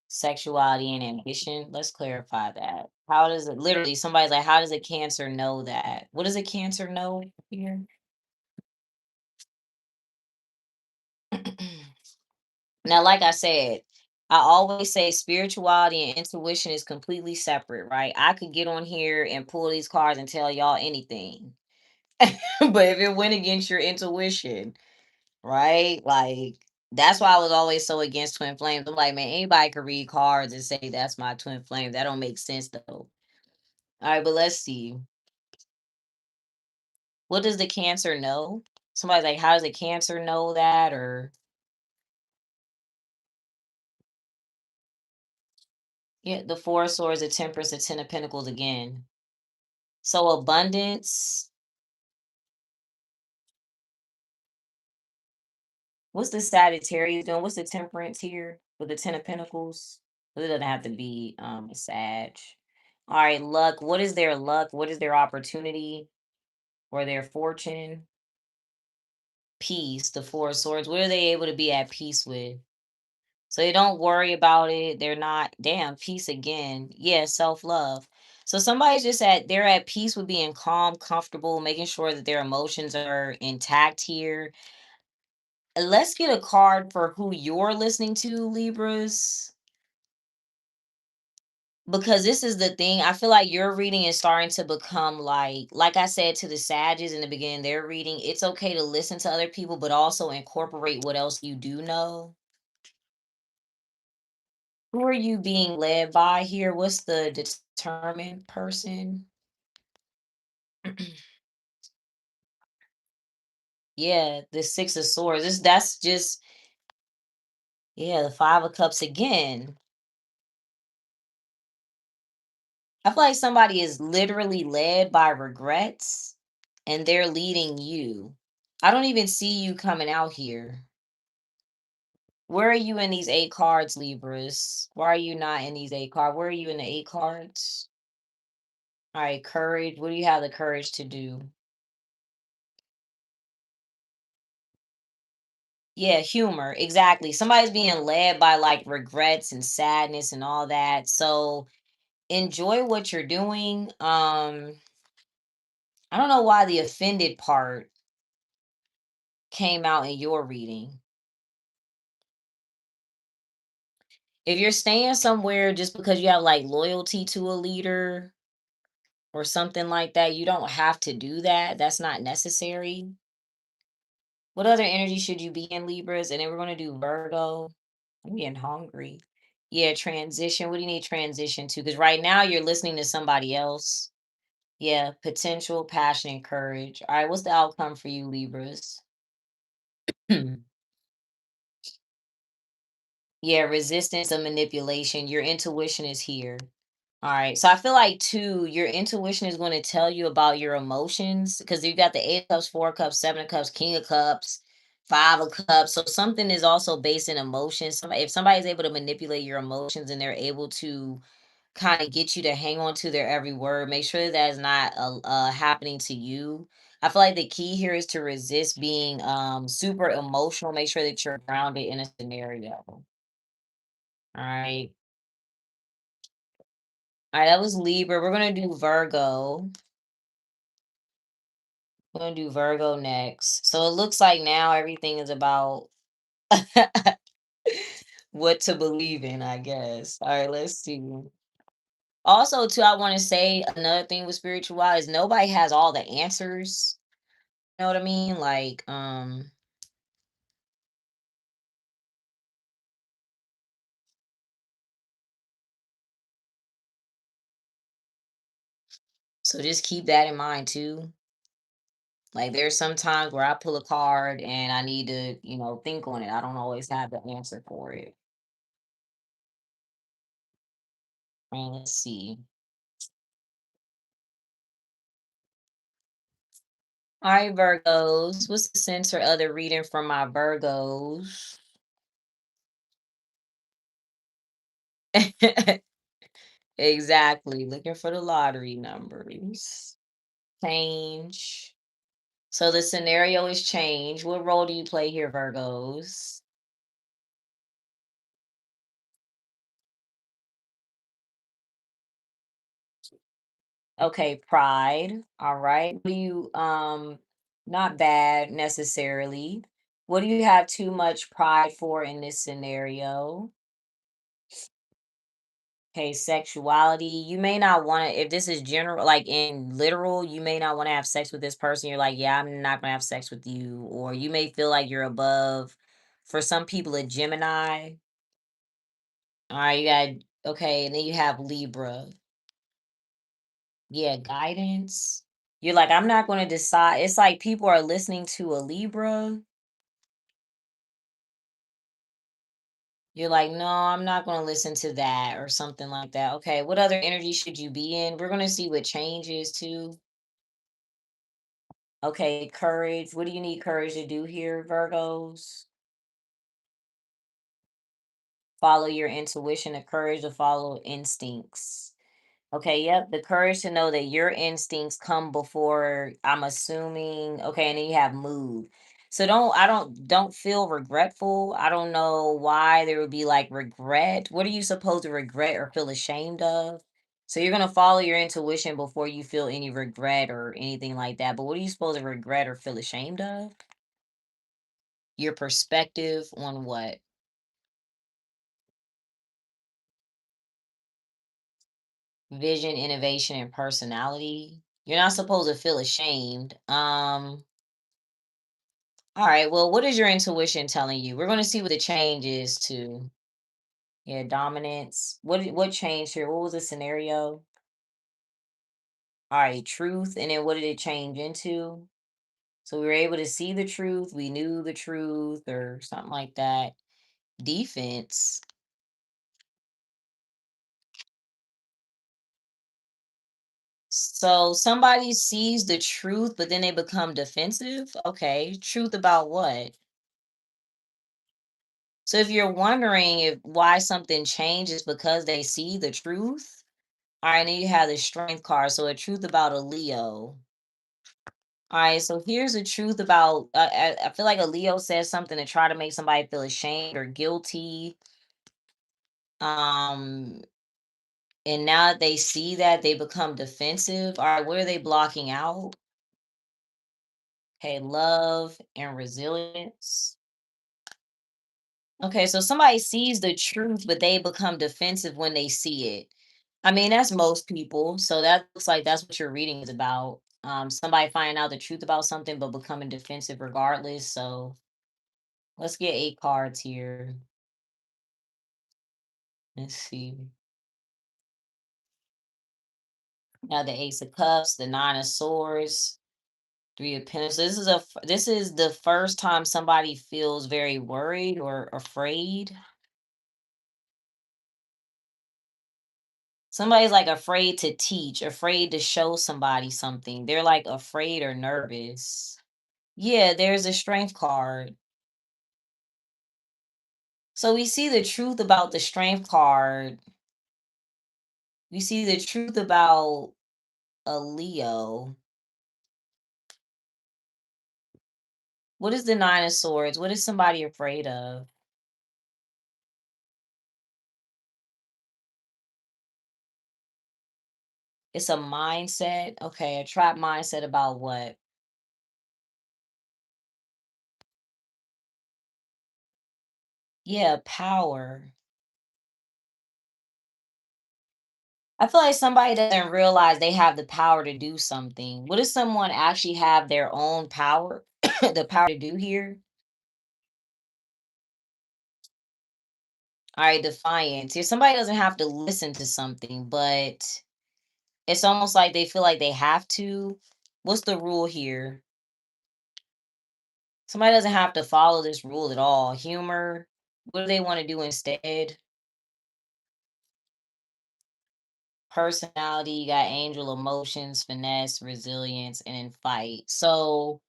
sexuality, and ambition. Let's clarify that. How does it literally somebody's like, how does a Cancer know that? What does a Cancer know here? Now, like I said, I always say spirituality and intuition is completely separate, right? I could get on here and pull these cards and tell y'all anything. But if it went against your intuition, right? Like that's why I was always so against twin flames. I'm like, man, anybody could read cards and say that's my twin flame. That don't make sense though. All right, but let's see. What does the Cancer know? Somebody's like, how does the Cancer know that? Or yeah, the Four of Swords, the Temperance, the Ten of Pentacles again. So abundance. What's the Sagittarius doing? What's the Temperance here with the Ten of Pentacles? Well, it doesn't have to be a Sag. All right, luck. What is their luck? What is their opportunity or their fortune? Peace, the Four of Swords. What are they able to be at peace with? So they don't worry about it. They're not, damn, peace again. Yeah, self-love. So somebody's just they're at peace with being calm, comfortable, making sure that their emotions are intact here. Let's get a card for who you're listening to, Libras. Because this is the thing. I feel like your reading is starting to become like I said to the Sages in the beginning, their reading, it's okay to listen to other people, but also incorporate what else you do know. Who are you being led by here? What's the determined person? Yeah, the Six of Swords. That's just yeah, the Five of Cups again. I feel like somebody is literally led by regrets and they're leading you. I don't even see you coming out here. Where are you in these eight cards, Libras? Why are you not in these eight cards? Where are you in the eight cards? All right, courage. What do you have the courage to do? Yeah, humor. Exactly. Somebody's being led by like regrets and sadness and all that. So enjoy what you're doing. I don't know why the offended part came out in your reading. If you're staying somewhere just because you have like loyalty to a leader or something like that, you don't have to do that. That's not necessary. What other energy should you be in, Libras? And then we're going to do Virgo. I'm getting hungry. Yeah, transition. What do you need transition to? Because right now you're listening to somebody else. Yeah, potential, passion, and courage. All right, what's the outcome for you, Libras? Yeah, resistance and manipulation. Your intuition is here. All right. So I feel like too, your intuition is going to tell you about your emotions because you got the eight of cups, four of cups, seven of cups, king of cups, five of cups. So something is also based in emotions. If somebody's able to manipulate your emotions and they're able to kind of get you to hang on to their every word, make sure that is not happening to you. I feel like the key here is to resist being super emotional. Make sure that you're grounded in a scenario. All right. All right, that was Libra. We're gonna do Virgo. We're gonna do Virgo next. So it looks like now everything is about what to believe in, I guess. All right, let's see. Also, too, I want to say another thing with spirituality is nobody has all the answers. You know what I mean? Like, so just keep that in mind too. Like there's some times where I pull a card and I need to, think on it. I don't always have the answer for it. And let's see. All right, Virgos. What's the sense or other reading from my Virgos? Exactly. Looking for the lottery numbers. Change. So the scenario is change. What role do you play here, Virgos? Okay, pride. All right. What do you not bad necessarily. What do you have too much pride for in this scenario? Okay, sexuality. You may not want to, if this is general, like in literal, you may not want to have sex with this person. You're like, yeah, I'm not going to have sex with you. Or you may feel like you're above. For some people, a Gemini. All right, you got, okay, and then you have Libra. Yeah, guidance. You're like, I'm not going to decide. It's like people are listening to a Libra. You're like, no, I'm not going to listen to that or something like that. Okay, what other energy should you be in? We're going to see what changes too. Okay, courage. What do you need courage to do here, Virgos? Follow your intuition, the courage to follow instincts. Okay, yep, the courage to know that your instincts come before, I'm assuming. Okay, and then you have mood. So don't feel regretful. I don't know why there would be like regret. What are you supposed to regret or feel ashamed of? So you're gonna follow your intuition before you feel any regret or anything like that. But what are you supposed to regret or feel ashamed of? Your perspective on what? Vision, innovation, and personality. You're not supposed to feel ashamed. All right. Well, what is your intuition telling you? We're going to see what the change is to. Yeah, dominance. What changed here? What was the scenario? All right, truth. And then what did it change into? So we were able to see the truth. We knew the truth or something like that. Defense. So somebody sees the truth, but then they become defensive. Okay. Truth about what? So if you're wondering if why something changes because they see the truth, all right, then you have the strength card. So a truth about a Leo. All right, so here's the truth about. I feel like a Leo says something to try to make somebody feel ashamed or guilty. Um, and now that they see that, they become defensive. All right, what are they blocking out? Okay, love and resilience. Okay, so somebody sees the truth, but they become defensive when they see it. I mean, that's most people. So that looks like that's what your reading is about. Somebody finding out the truth about something but becoming defensive regardless. So let's get eight cards here. Let's see. Now the Ace of Cups, the Nine of Swords, Three of Pentacles. This is the first time somebody feels very worried or afraid. Somebody's like afraid to teach, afraid to show somebody something. They're like afraid or nervous. Yeah, there's a strength card. So we see the truth about the strength card. We see the truth about a Leo. What is the Nine of Swords? What is somebody afraid of? It's a mindset. Okay, a trap mindset about what? Yeah, power. I feel like somebody doesn't realize they have the power to do something. What if someone actually have their own power, the power to do here? All right, defiance. If somebody doesn't have to listen to something, but it's almost like they feel like they have to. What's the rule here? Somebody doesn't have to follow this rule at all. Humor. What do they want to do instead? Personality, you got angel emotions, finesse, resilience, and then fight. So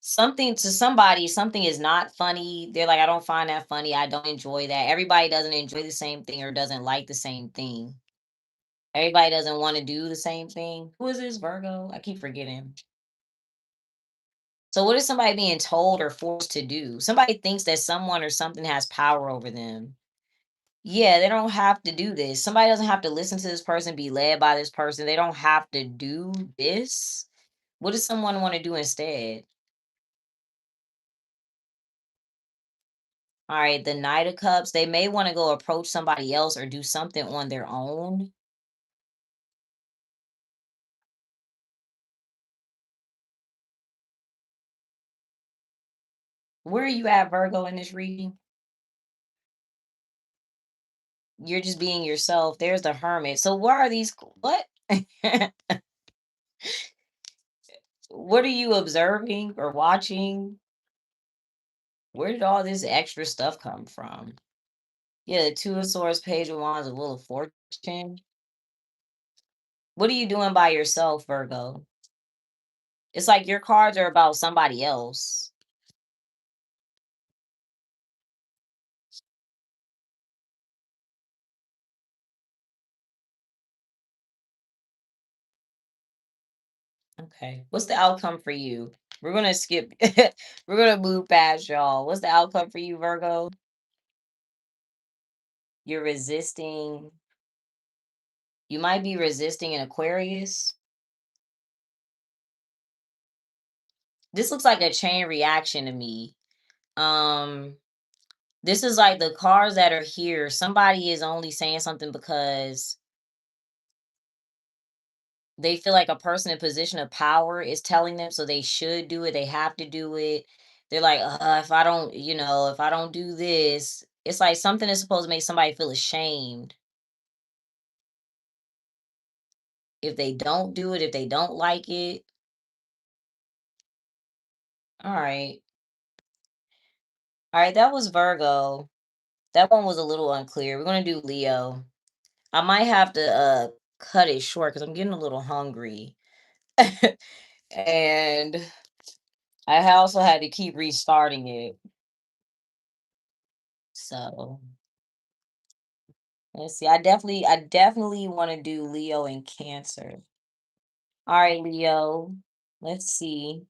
something to somebody, something is not funny. They're like, I don't find that funny. I don't enjoy that. Everybody doesn't enjoy the same thing or doesn't like the same thing. Everybody doesn't want to do the same thing. Who is this, Virgo? I keep forgetting. So what is somebody being told or forced to do? Somebody thinks that someone or something has power over them. Yeah, they don't have to do this. Somebody doesn't have to listen to this person, be led by this person. They don't have to do this. What does someone want to do instead? All right, the Knight of Cups, they may want to go approach somebody else or do something on their own. Where are you at, Virgo, in this reading? You're just being yourself. There's the Hermit. So where are these? What? What are you observing or watching? Where did all this extra stuff come from? Yeah, the Two of Swords, Page of Wands, the Wheel of Fortune. What are you doing by yourself, Virgo? It's like your cards are about somebody else. Okay. What's the outcome for you? We're gonna skip. We're gonna move past y'all. What's the outcome for you, Virgo? You're resisting. You might be resisting an Aquarius. This looks like a chain reaction to me. Um, this is like the cards that are here. Somebody is only saying something because they feel like a person in position of power is telling them, so they should do it. They have to do it. They're like, if I don't, if I don't do this, it's like something is supposed to make somebody feel ashamed if they don't do it, if they don't like it. All right. All right. That was Virgo. That one was a little unclear. We're going to do Leo. I might have to cut it short because I'm getting a little hungry. And I also had to keep restarting it. So let's see. I definitely want to do Leo and Cancer. All right, Leo. Let's see.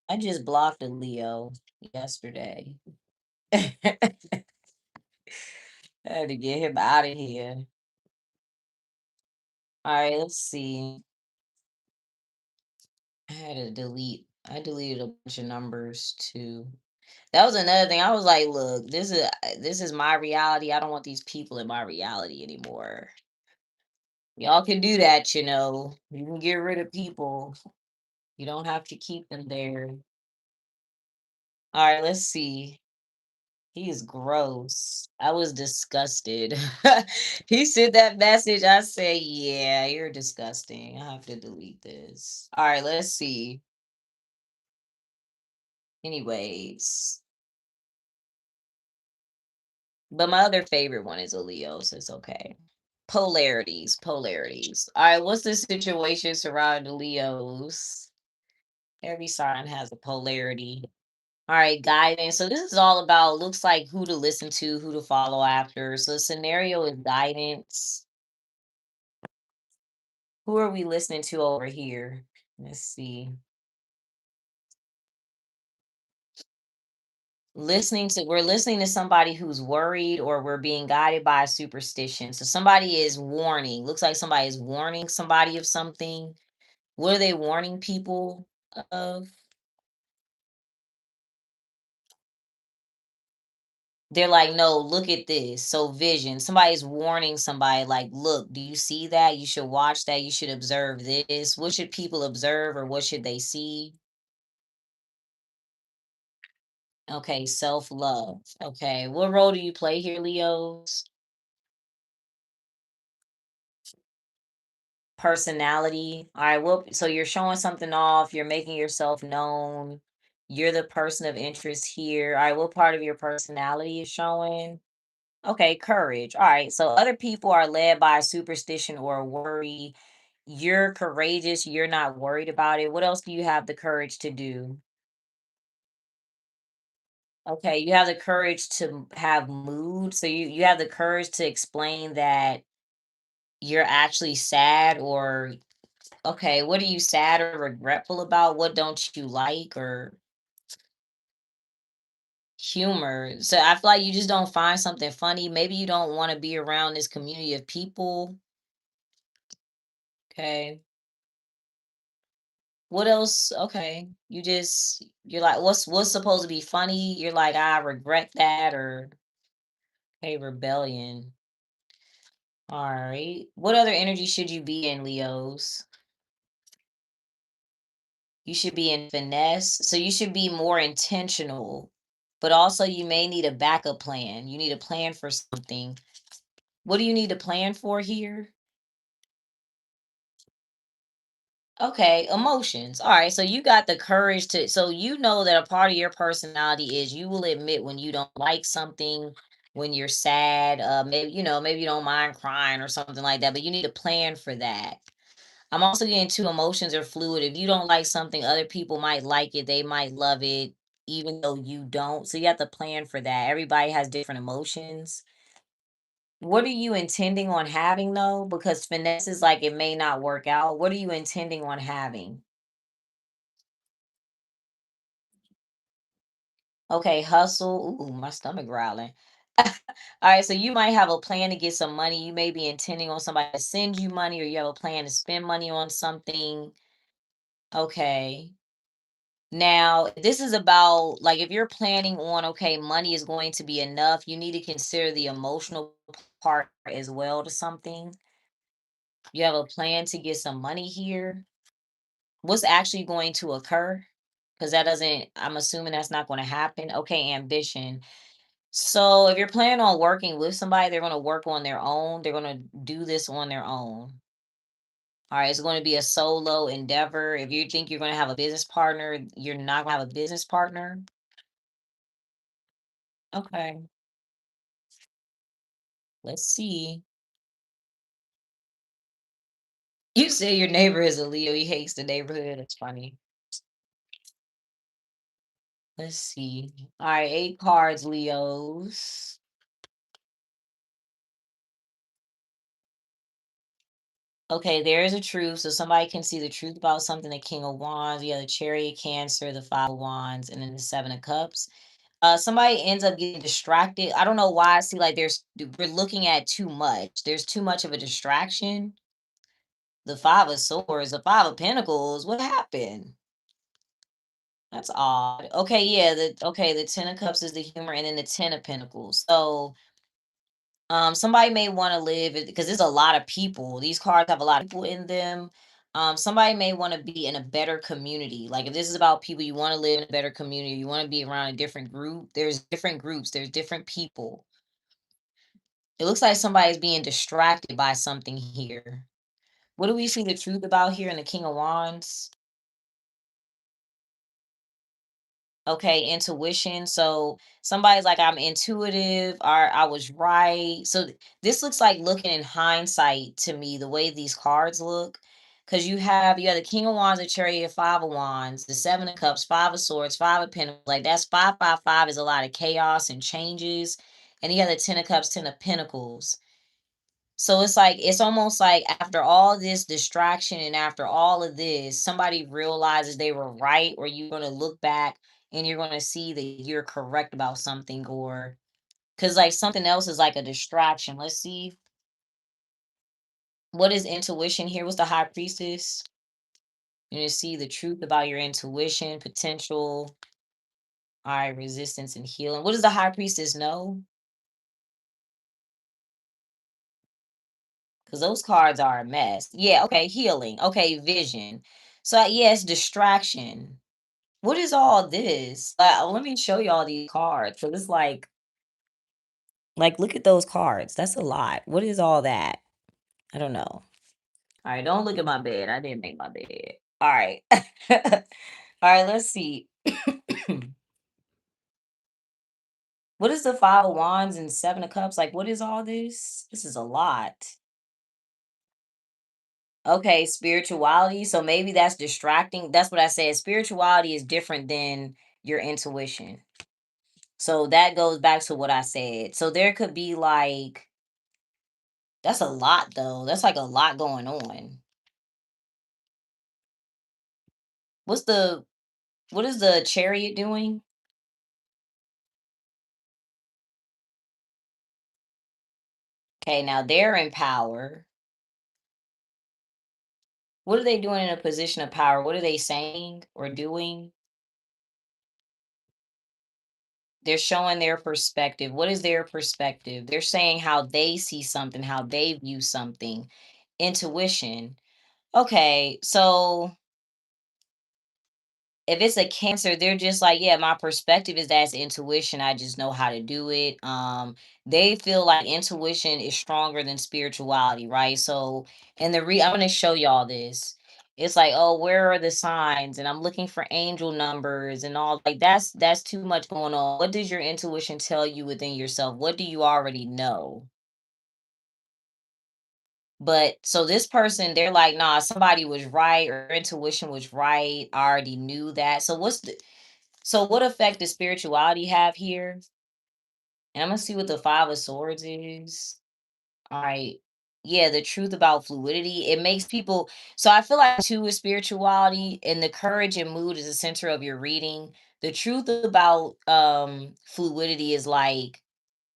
I just blocked a Leo yesterday. I had to get him out of here. All right, let's see. I had to delete. I deleted a bunch of numbers too. That was another thing. I was like, look, this is my reality. I don't want these people in my reality anymore. Y'all can do that, you know. You can get rid of people. You don't have to keep them there. All right, let's see. He is gross. I was disgusted. He sent that message. I said, yeah, you're disgusting. I have to delete this. All right, let's see. Anyways. But my other favorite one is a Leo, so it's okay. Polarities, polarities. All right, what's the situation surrounding the Leos? Every sign has a polarity. All right, guidance. So this is all about looks like who to listen to, who to follow after. So the scenario is guidance. Who are we listening to over here? Let's see. We're listening to somebody who's worried or we're being guided by a superstition. So somebody is warning. Looks like somebody is warning somebody of something. What are they warning people of? They're like, no, look at this. So vision. Somebody's warning somebody, like, look, do you see that? You should watch that. You should observe this. What should people observe or what should they see? Okay, self-love. Okay. What role do you play here, Leos? Personality. All right, well, so you're showing something off, you're making yourself known. You're the person of interest here. All right, what part of your personality is showing? Okay, courage. All right. So other people are led by a superstition or a worry. You're courageous. You're not worried about it. What else do you have the courage to do? Okay, you have the courage to have mood. So you have the courage to explain that you're actually sad or okay, what are you sad or regretful about? What don't you like or humor? So I feel like you just don't find something funny. Maybe you don't want to be around this community of people. Okay. What else? Okay. You're like, what's supposed to be funny? You're like, I regret that or hey, rebellion. All right. What other energy should you be in, Leos? You should be in finesse. So you should be more intentional. But also you may need a backup plan. You need a plan for something. What do you need to plan for here? Okay, emotions. All right, so you got the courage to, so you know that a part of your personality is you will admit when you don't like something, when you're sad, maybe maybe you don't mind crying or something like that, but you need a plan for that. I'm also getting to emotions are fluid. If you don't like something, other people might like it, they might love it, even though you don't. So you have to plan for that. Everybody has different emotions. What are you intending on having though? Because finesse is like it may not work out. What are you intending on having? Okay, hustle. Ooh, my stomach growling. All right, so you might have a plan to get some money. You may be intending on somebody to send you money, or you have a plan to spend money on something. Okay. Now, this is about like if you're planning on, okay, money is going to be enough, you need to consider the emotional part as well to something. You have a plan to get some money here. What's actually going to occur? Because that doesn't, I'm assuming that's not going to happen. Okay, ambition. So if you're planning on working with somebody, they're going to work on their own. They're going to do this on their own. All right, it's going to be a solo endeavor. If you think you're going to have a business partner, you're not going to have a business partner. Okay, let's see. You say your neighbor is a Leo. He hates the neighborhood. That's funny. Let's see. All right, 8 cards, Leos. Okay, there is a truth. So somebody can see the truth about something. The King of Wands, you have the Chariot, Cancer, the Five of Wands, and then the Seven of Cups. Somebody ends up getting distracted. I don't know why. I see like we're looking at too much. There's too much of a distraction. The Five of Swords, the Five of Pentacles. What happened? That's odd. Okay, yeah. The Ten of Cups is the humor, and then the Ten of Pentacles. So somebody may want to live because there's a lot of people. These cards have a lot of people in them. Somebody may want to be in a better community. Like if this is about people, you want to live in a better community, you want to be around a different group. There's different groups, there's different people. It looks like somebody's being distracted by something here. What do we see the truth about here in the King of Wands? Okay, intuition. So somebody's like, I'm intuitive, or I was right. So this looks like looking in hindsight to me, the way these cards look. Because you have the King of Wands, the Chariot, Five of Wands, the Seven of Cups, Five of Swords, Five of Pentacles. Like that's 555 is a lot of chaos and changes. And you have the Ten of Cups, Ten of Pentacles. So it's like it's almost like after all this distraction and after all of this, somebody realizes they were right, or you're gonna look back and you're gonna see that you're correct about something, or because like something else is like a distraction. Let's see what is intuition here. What's the high priestess? You're gonna see the truth about your intuition, potential, all right, resistance and healing. What does the high priestess know? Because those cards are a mess. Yeah, okay, healing. Okay, vision. So yes, distraction. What is all this? Let me show you all these cards. So it's like look at those cards. That's a lot. What is all that? I don't know. All right, don't look at my bed. I didn't make my bed. All right. All right, let's see. What is the Five of Wands and Seven of Cups? Like, what is all this? This is a lot. Okay, spirituality. So maybe that's distracting. That's what I said. Spirituality is different than your intuition. So that goes back to what I said. So there could be like, that's a lot though. That's like a lot going on. What's the what is the chariot doing? Okay, now they're in power. What are they doing in a position of power? What are they saying or doing? They're showing their perspective. What is their perspective? They're saying how they see something, how they view something. Intuition. Okay, so if it's a Cancer, they're just like, yeah, my perspective is that's intuition. I just know how to do it. They feel like intuition is stronger than spirituality, right? So, and I'm gonna show y'all this. It's like, oh, where are the signs? And I'm looking for angel numbers and all. Like that's too much going on. What does your intuition tell you within yourself? What do you already know? But so this person, they're like, nah, somebody was right, or intuition was right. I already knew that. So what effect does spirituality have here? And I'm gonna see what the Five of Swords is. All right. Yeah, the truth about fluidity. It makes people, so I feel like too with spirituality, and the courage and mood is the center of your reading. The truth about fluidity is like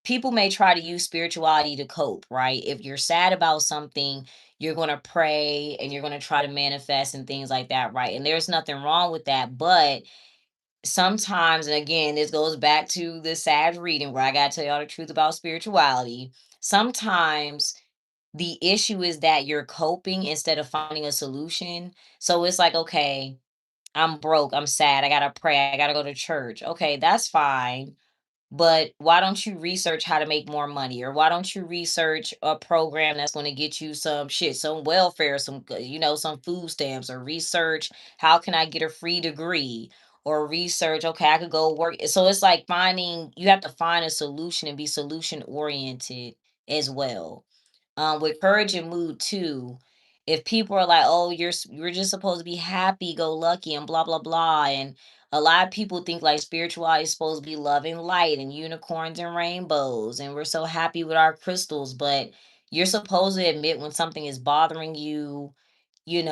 people may try to use spirituality to cope, right? If you're sad about something, you're gonna pray and you're gonna try to manifest and things like that, right? And there's nothing wrong with that, but sometimes, and again, this goes back to the sad reading where I got to tell y'all the truth about spirituality. Sometimes the issue is that you're coping instead of finding a solution. So it's like, okay, I'm broke, I'm sad, I gotta pray, I gotta go to church. Okay, that's fine, but why don't you research how to make more money, or why don't you research a program that's going to get you some shit, some welfare, some food stamps, or research how can I get a free degree, or research, okay, I could go work. So it's like finding, you have to find a solution and be solution oriented as well. With courage and mood too, if people are like, oh, you're just supposed to be happy go lucky and blah blah blah, and a lot of people think like spirituality is supposed to be love and light and unicorns and rainbows, and we're so happy with our crystals, but you're supposed to admit when something is bothering you, getting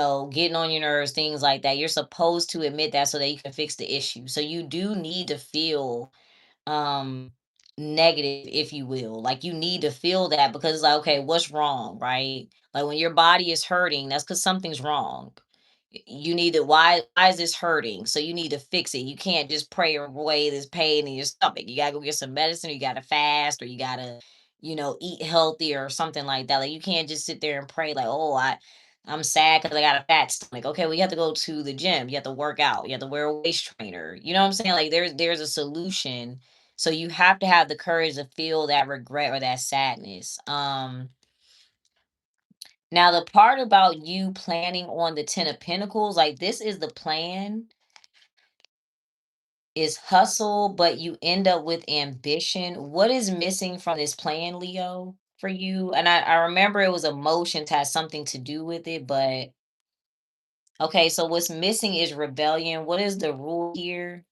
on your nerves, things like that. You're supposed to admit that so that you can fix the issue. So you do need to feel um negative, if you will. Like you need to feel that, because it's like, okay, what's wrong, right? Like when your body is hurting, that's because something's wrong. You need to, why is this hurting? So you need to fix it. You can't just pray away this pain in your stomach. You gotta go get some medicine, or you gotta fast, or you gotta, eat healthy or something like that. Like you can't just sit there and pray like, oh, I'm sad because I got a fat stomach. Okay, well, you have to go to the gym. You have to work out. You have to wear a waist trainer. You know what I'm saying? Like there's a solution. So you have to have the courage to feel that regret or that sadness. Now the part about you planning on the Ten of Pentacles, like this is the plan. is hustle, but you end up with ambition. What is missing from this plan, Leo, for you? And I remember it was emotions has something to do with it, but okay, so what's missing is rebellion. What is the rule here?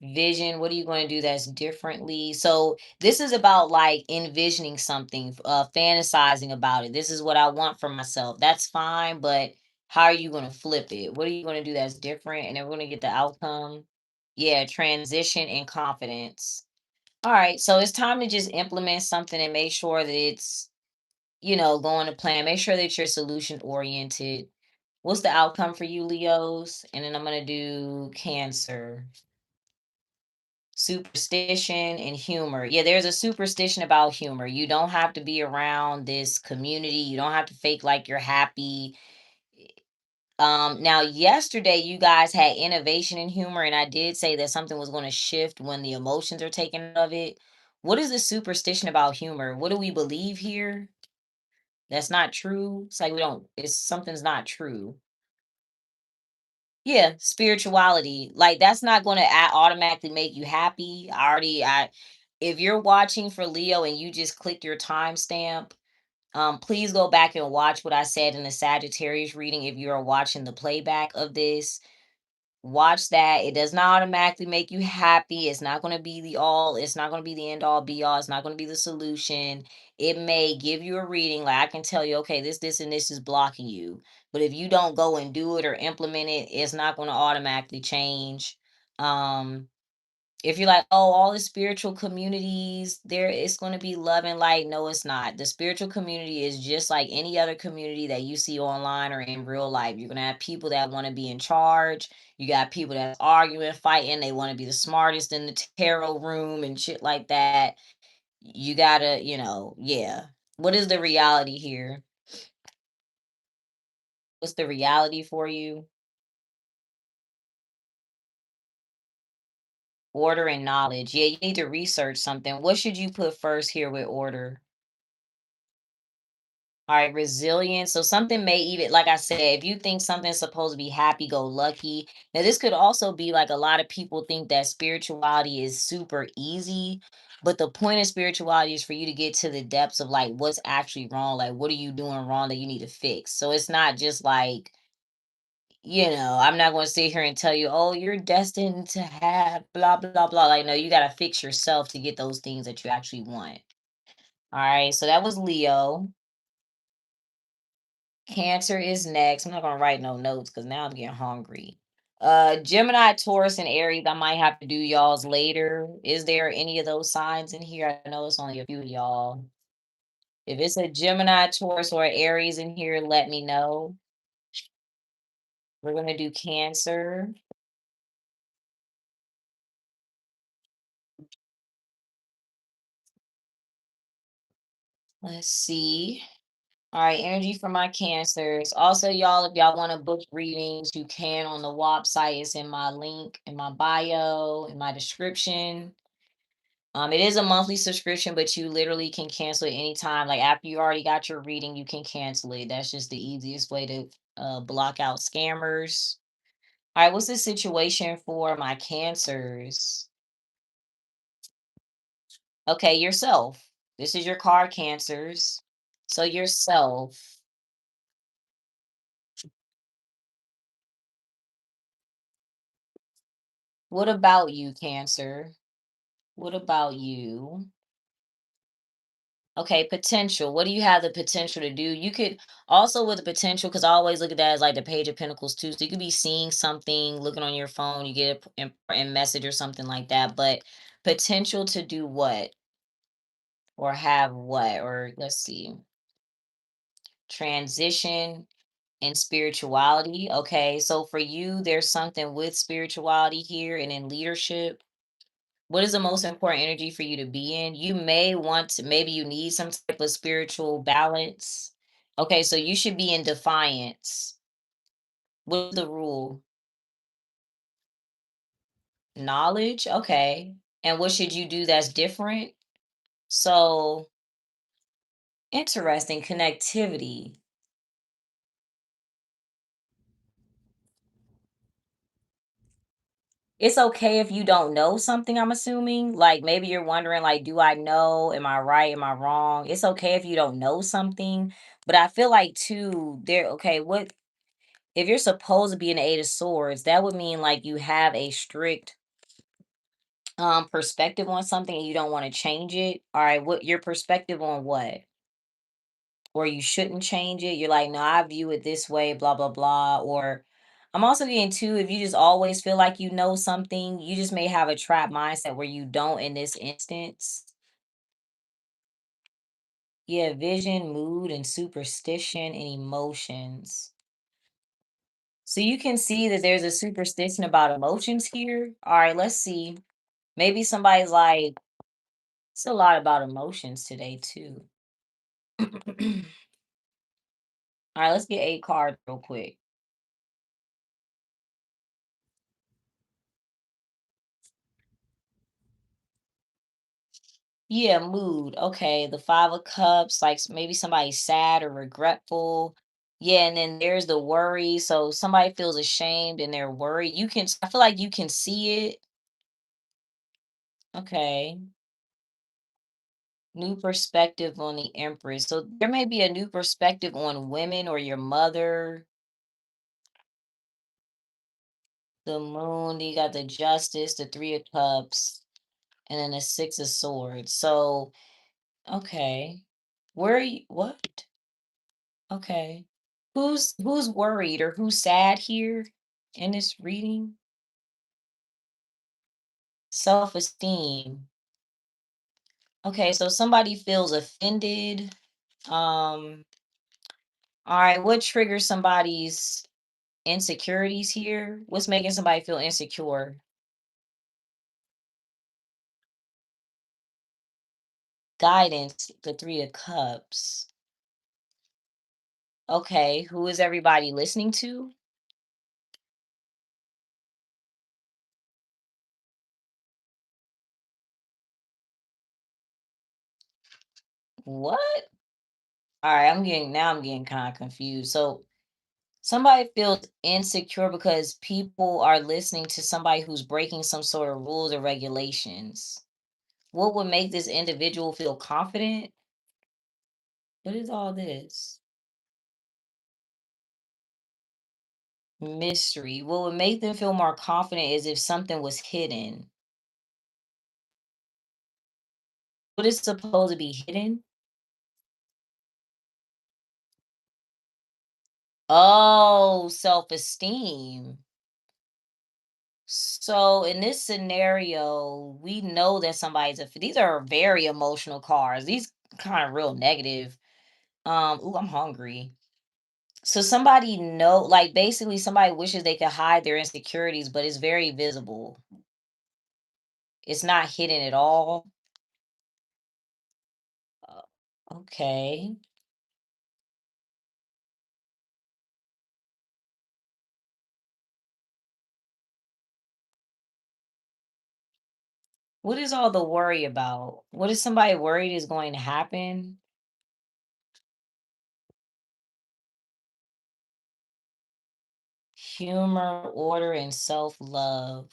Vision. What are you going to do that's differently? So this is about like envisioning something, fantasizing about it. This is what I want for myself. That's fine, but how are you going to flip it? What are you going to do that's different? And then we're going to get the outcome. Yeah, transition and confidence. All right, so it's time to just implement something and make sure that it's, going to plan. Make sure that you're solution oriented. What's the outcome for you, Leos? And then I'm going to do Cancer. Superstition and humor. Yeah, there's a superstition about humor. You don't have to be around this community. You don't have to fake like you're happy. Now yesterday you guys had innovation in humor, and I did say that something was going to shift when the emotions are taken out of it. What is the superstition about humor? What do we believe here? That's not true. It's like we don't, it's something's not true. Yeah, spirituality. Like that's not going to automatically make you happy. I if you're watching for Leo and you just clicked your timestamp, please go back and watch what I said in the Sagittarius reading if you are watching the playback of this. Watch that. It does not automatically make you happy. It's not going to be the all, it's not going to be the end all be all. It's not going to be the solution. It may give you a reading. Like I can tell you, okay, this, and this is blocking you. But if you don't go and do it or implement it, it's not going to automatically change. Um, if you're like, oh, all the spiritual communities, there it's going to be love and light. No, it's not. The spiritual community is just like any other community that you see online or in real life. You're going to have people that want to be in charge. You got people that's arguing, fighting. They want to be the smartest in the tarot room and shit like that. You got to, yeah. What is the reality here? What's the reality for you? Order and knowledge. Yeah, you need to research something. What should you put first here with order? All right, resilience. So something may even, like I said, if you think something's supposed to be happy go lucky, now this could also be like a lot of people think that spirituality is super easy, but the point of spirituality is for you to get to the depths of like what's actually wrong, like what are you doing wrong that you need to fix. So it's not just like, I'm not going to sit here and tell you, oh, you're destined to have blah blah blah. Like no, you got to fix yourself to get those things that you actually want. All right, so that was Leo. Cancer is next. I'm not gonna write no notes because now I'm getting hungry. Gemini, Taurus, and Aries. I might have to do y'all's later. Is there any of those signs in here? I know it's only a few of y'all. If it's a Gemini, Taurus, or Aries in here, let me know. We're gonna do Cancer. Let's see. All right, energy for my cancers. Also, y'all, if y'all want to book readings, you can on the WAP site. It's in my link, in my bio, in my description. It is a monthly subscription, but you literally can cancel it anytime. Like after you already got your reading, you can cancel it. That's just the easiest way to block out scammers. All right, what's the situation for my cancers? Okay, yourself. This is your card, cancers. So yourself. What about you, Cancer? What about you? Okay, potential. What do you have the potential to do? You could also with the potential, because I always look at that as like the Page of Pentacles too. So you could be seeing something, looking on your phone, you get an important message or something like that. But potential to do what? Or have what? Or let's see, transition and spirituality. Okay, so for you, there's something with spirituality here and in leadership. What is the most important energy for you to be in? You may want to, maybe you need some type of spiritual balance. Okay, so you should be in defiance. What's the rule? Knowledge. Okay. And what should you do that's different? So interesting. Connectivity. It's okay if you don't know something, I'm assuming. Like maybe you're wondering, like, do I know? Am I right? Am I wrong? It's okay if you don't know something. But I feel like too, there, okay, what if you're supposed to be an eight of swords, that would mean like you have a strict perspective on something and you don't want to change it. All right, what your perspective on what? Or you shouldn't change it. You're like, no, I view it this way, blah, blah, blah. Or I'm also getting too, if you just always feel like you know something, you just may have a trap mindset where you don't in this instance. Yeah, vision, mood, and superstition and emotions. So you can see that there's a superstition about emotions here. All right, let's see. Maybe somebody's like, it's a lot about emotions today, too. All right, let's get 8 cards real quick. Yeah, mood. Okay, the 5 of cups, like maybe somebody's sad or regretful. Yeah, and then there's the worry. So somebody feels ashamed and they're worried. I feel like you can see it. Okay. New perspective on the Empress. So there may be a new perspective on women or your mother, the moon. You got the justice, the 3 of cups, and then the 6 of swords. So, okay. Where are you? What? Okay. Who's worried or who's sad here in this reading? Self-esteem. Okay, so somebody feels offended. Um, all right, what triggers somebody's insecurities here? What's making somebody feel insecure? Guidance, the 3 of cups. Okay, who is everybody listening to? What? All right, I'm getting kind of confused. So somebody feels insecure because people are listening to somebody who's breaking some sort of rules or regulations. What would make this individual feel confident? What is all this? Mystery. What would make them feel more confident is if something was hidden. What is supposed to be hidden? Oh, self esteem. So in this scenario, we know that these are very emotional cards. These kind of real negative. Ooh, I'm hungry. So somebody know like basically somebody wishes they could hide their insecurities, but it's very visible. It's not hidden at all. Uh, okay. What is all the worry about? What is somebody worried is going to happen? Humor, order, and self-love.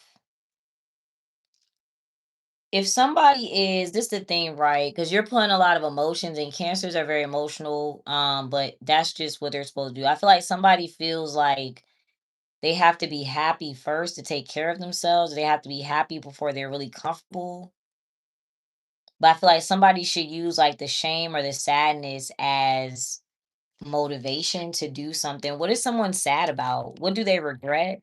If somebody is this the thing, right? Because you're putting a lot of emotions and cancers are very emotional. But that's just what they're supposed to do. I feel like somebody feels like they have to be happy first to take care of themselves. They have to be happy before they're really comfortable. But I feel like somebody should use like the shame or the sadness as motivation to do something. What is someone sad about? What do they regret?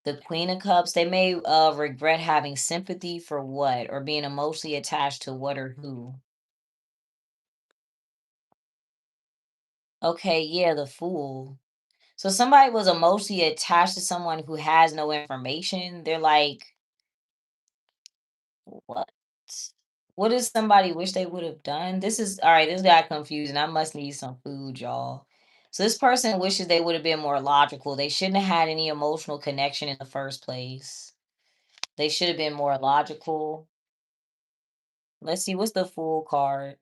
The Queen of Cups, they may regret having sympathy for what or being emotionally attached to what or who. Okay, yeah, the Fool. So somebody was emotionally attached to someone who has no information. They're like, what? What does somebody wish they would have done? This is all right. This got confusing. I must need some food, y'all. So this person wishes they would have been more logical. They shouldn't have had any emotional connection in the first place. They should have been more logical. Let's see, what's the Fool card?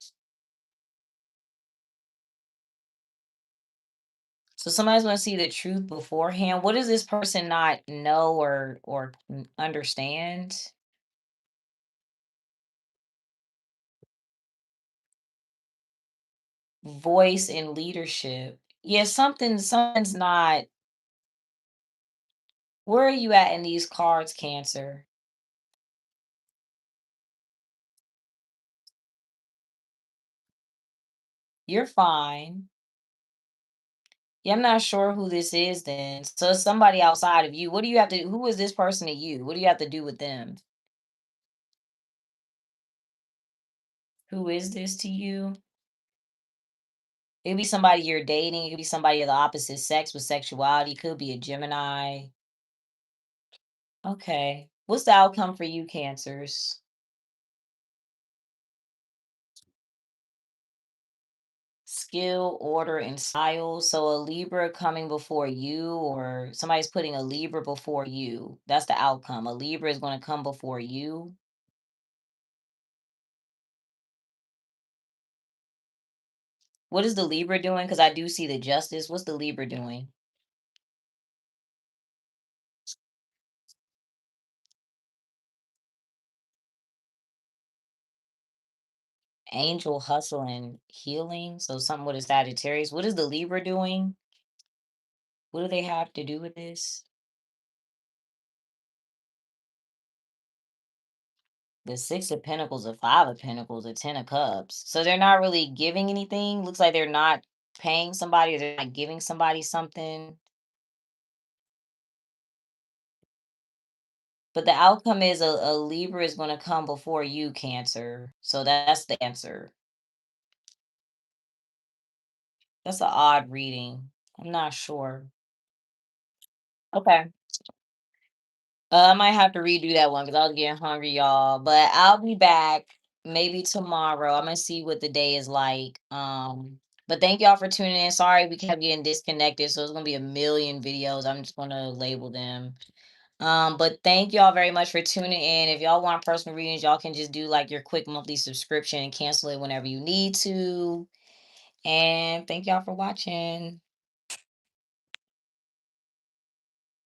So somebody's going to see the truth beforehand. What does this person not know or understand? Voice and leadership. Yeah, something's not. Where are you at in these cards, Cancer? You're fine. Yeah, I'm not sure who this is then. So it's somebody outside of you. What do you have to who is this person to you? What do you have to do with them? Who is this to you? It could be somebody you're dating. It could be somebody of the opposite sex with sexuality. It could be a Gemini. Okay. What's the outcome for you, Cancers? Skill, order, and style. So a Libra coming before you, or somebody's putting a Libra before you. That's the outcome. A Libra is going to come before you. What is the Libra doing? Because I do see the justice. What's the Libra doing? Angel hustle and healing. So something with a Sagittarius. What is the Libra doing? What do they have to do with this? The Six of Pentacles, the Five of Pentacles, the Ten of Cups. So they're not really giving anything. Looks like they're not paying somebody or they're not giving somebody something. But the outcome is a Libra is going to come before you, Cancer. So that's the answer. That's an odd reading. I'm not sure. Okay. I might have to redo that one because I was getting hungry, y'all. But I'll be back maybe tomorrow. I'm gonna see what the day is like. But thank y'all for tuning in. Sorry we kept getting disconnected, so it's gonna be a million videos. I'm just gonna label them. But thank y'all very much for tuning in. If y'all want personal readings, y'all can just do like your quick monthly subscription and cancel it whenever you need to. And thank y'all for watching.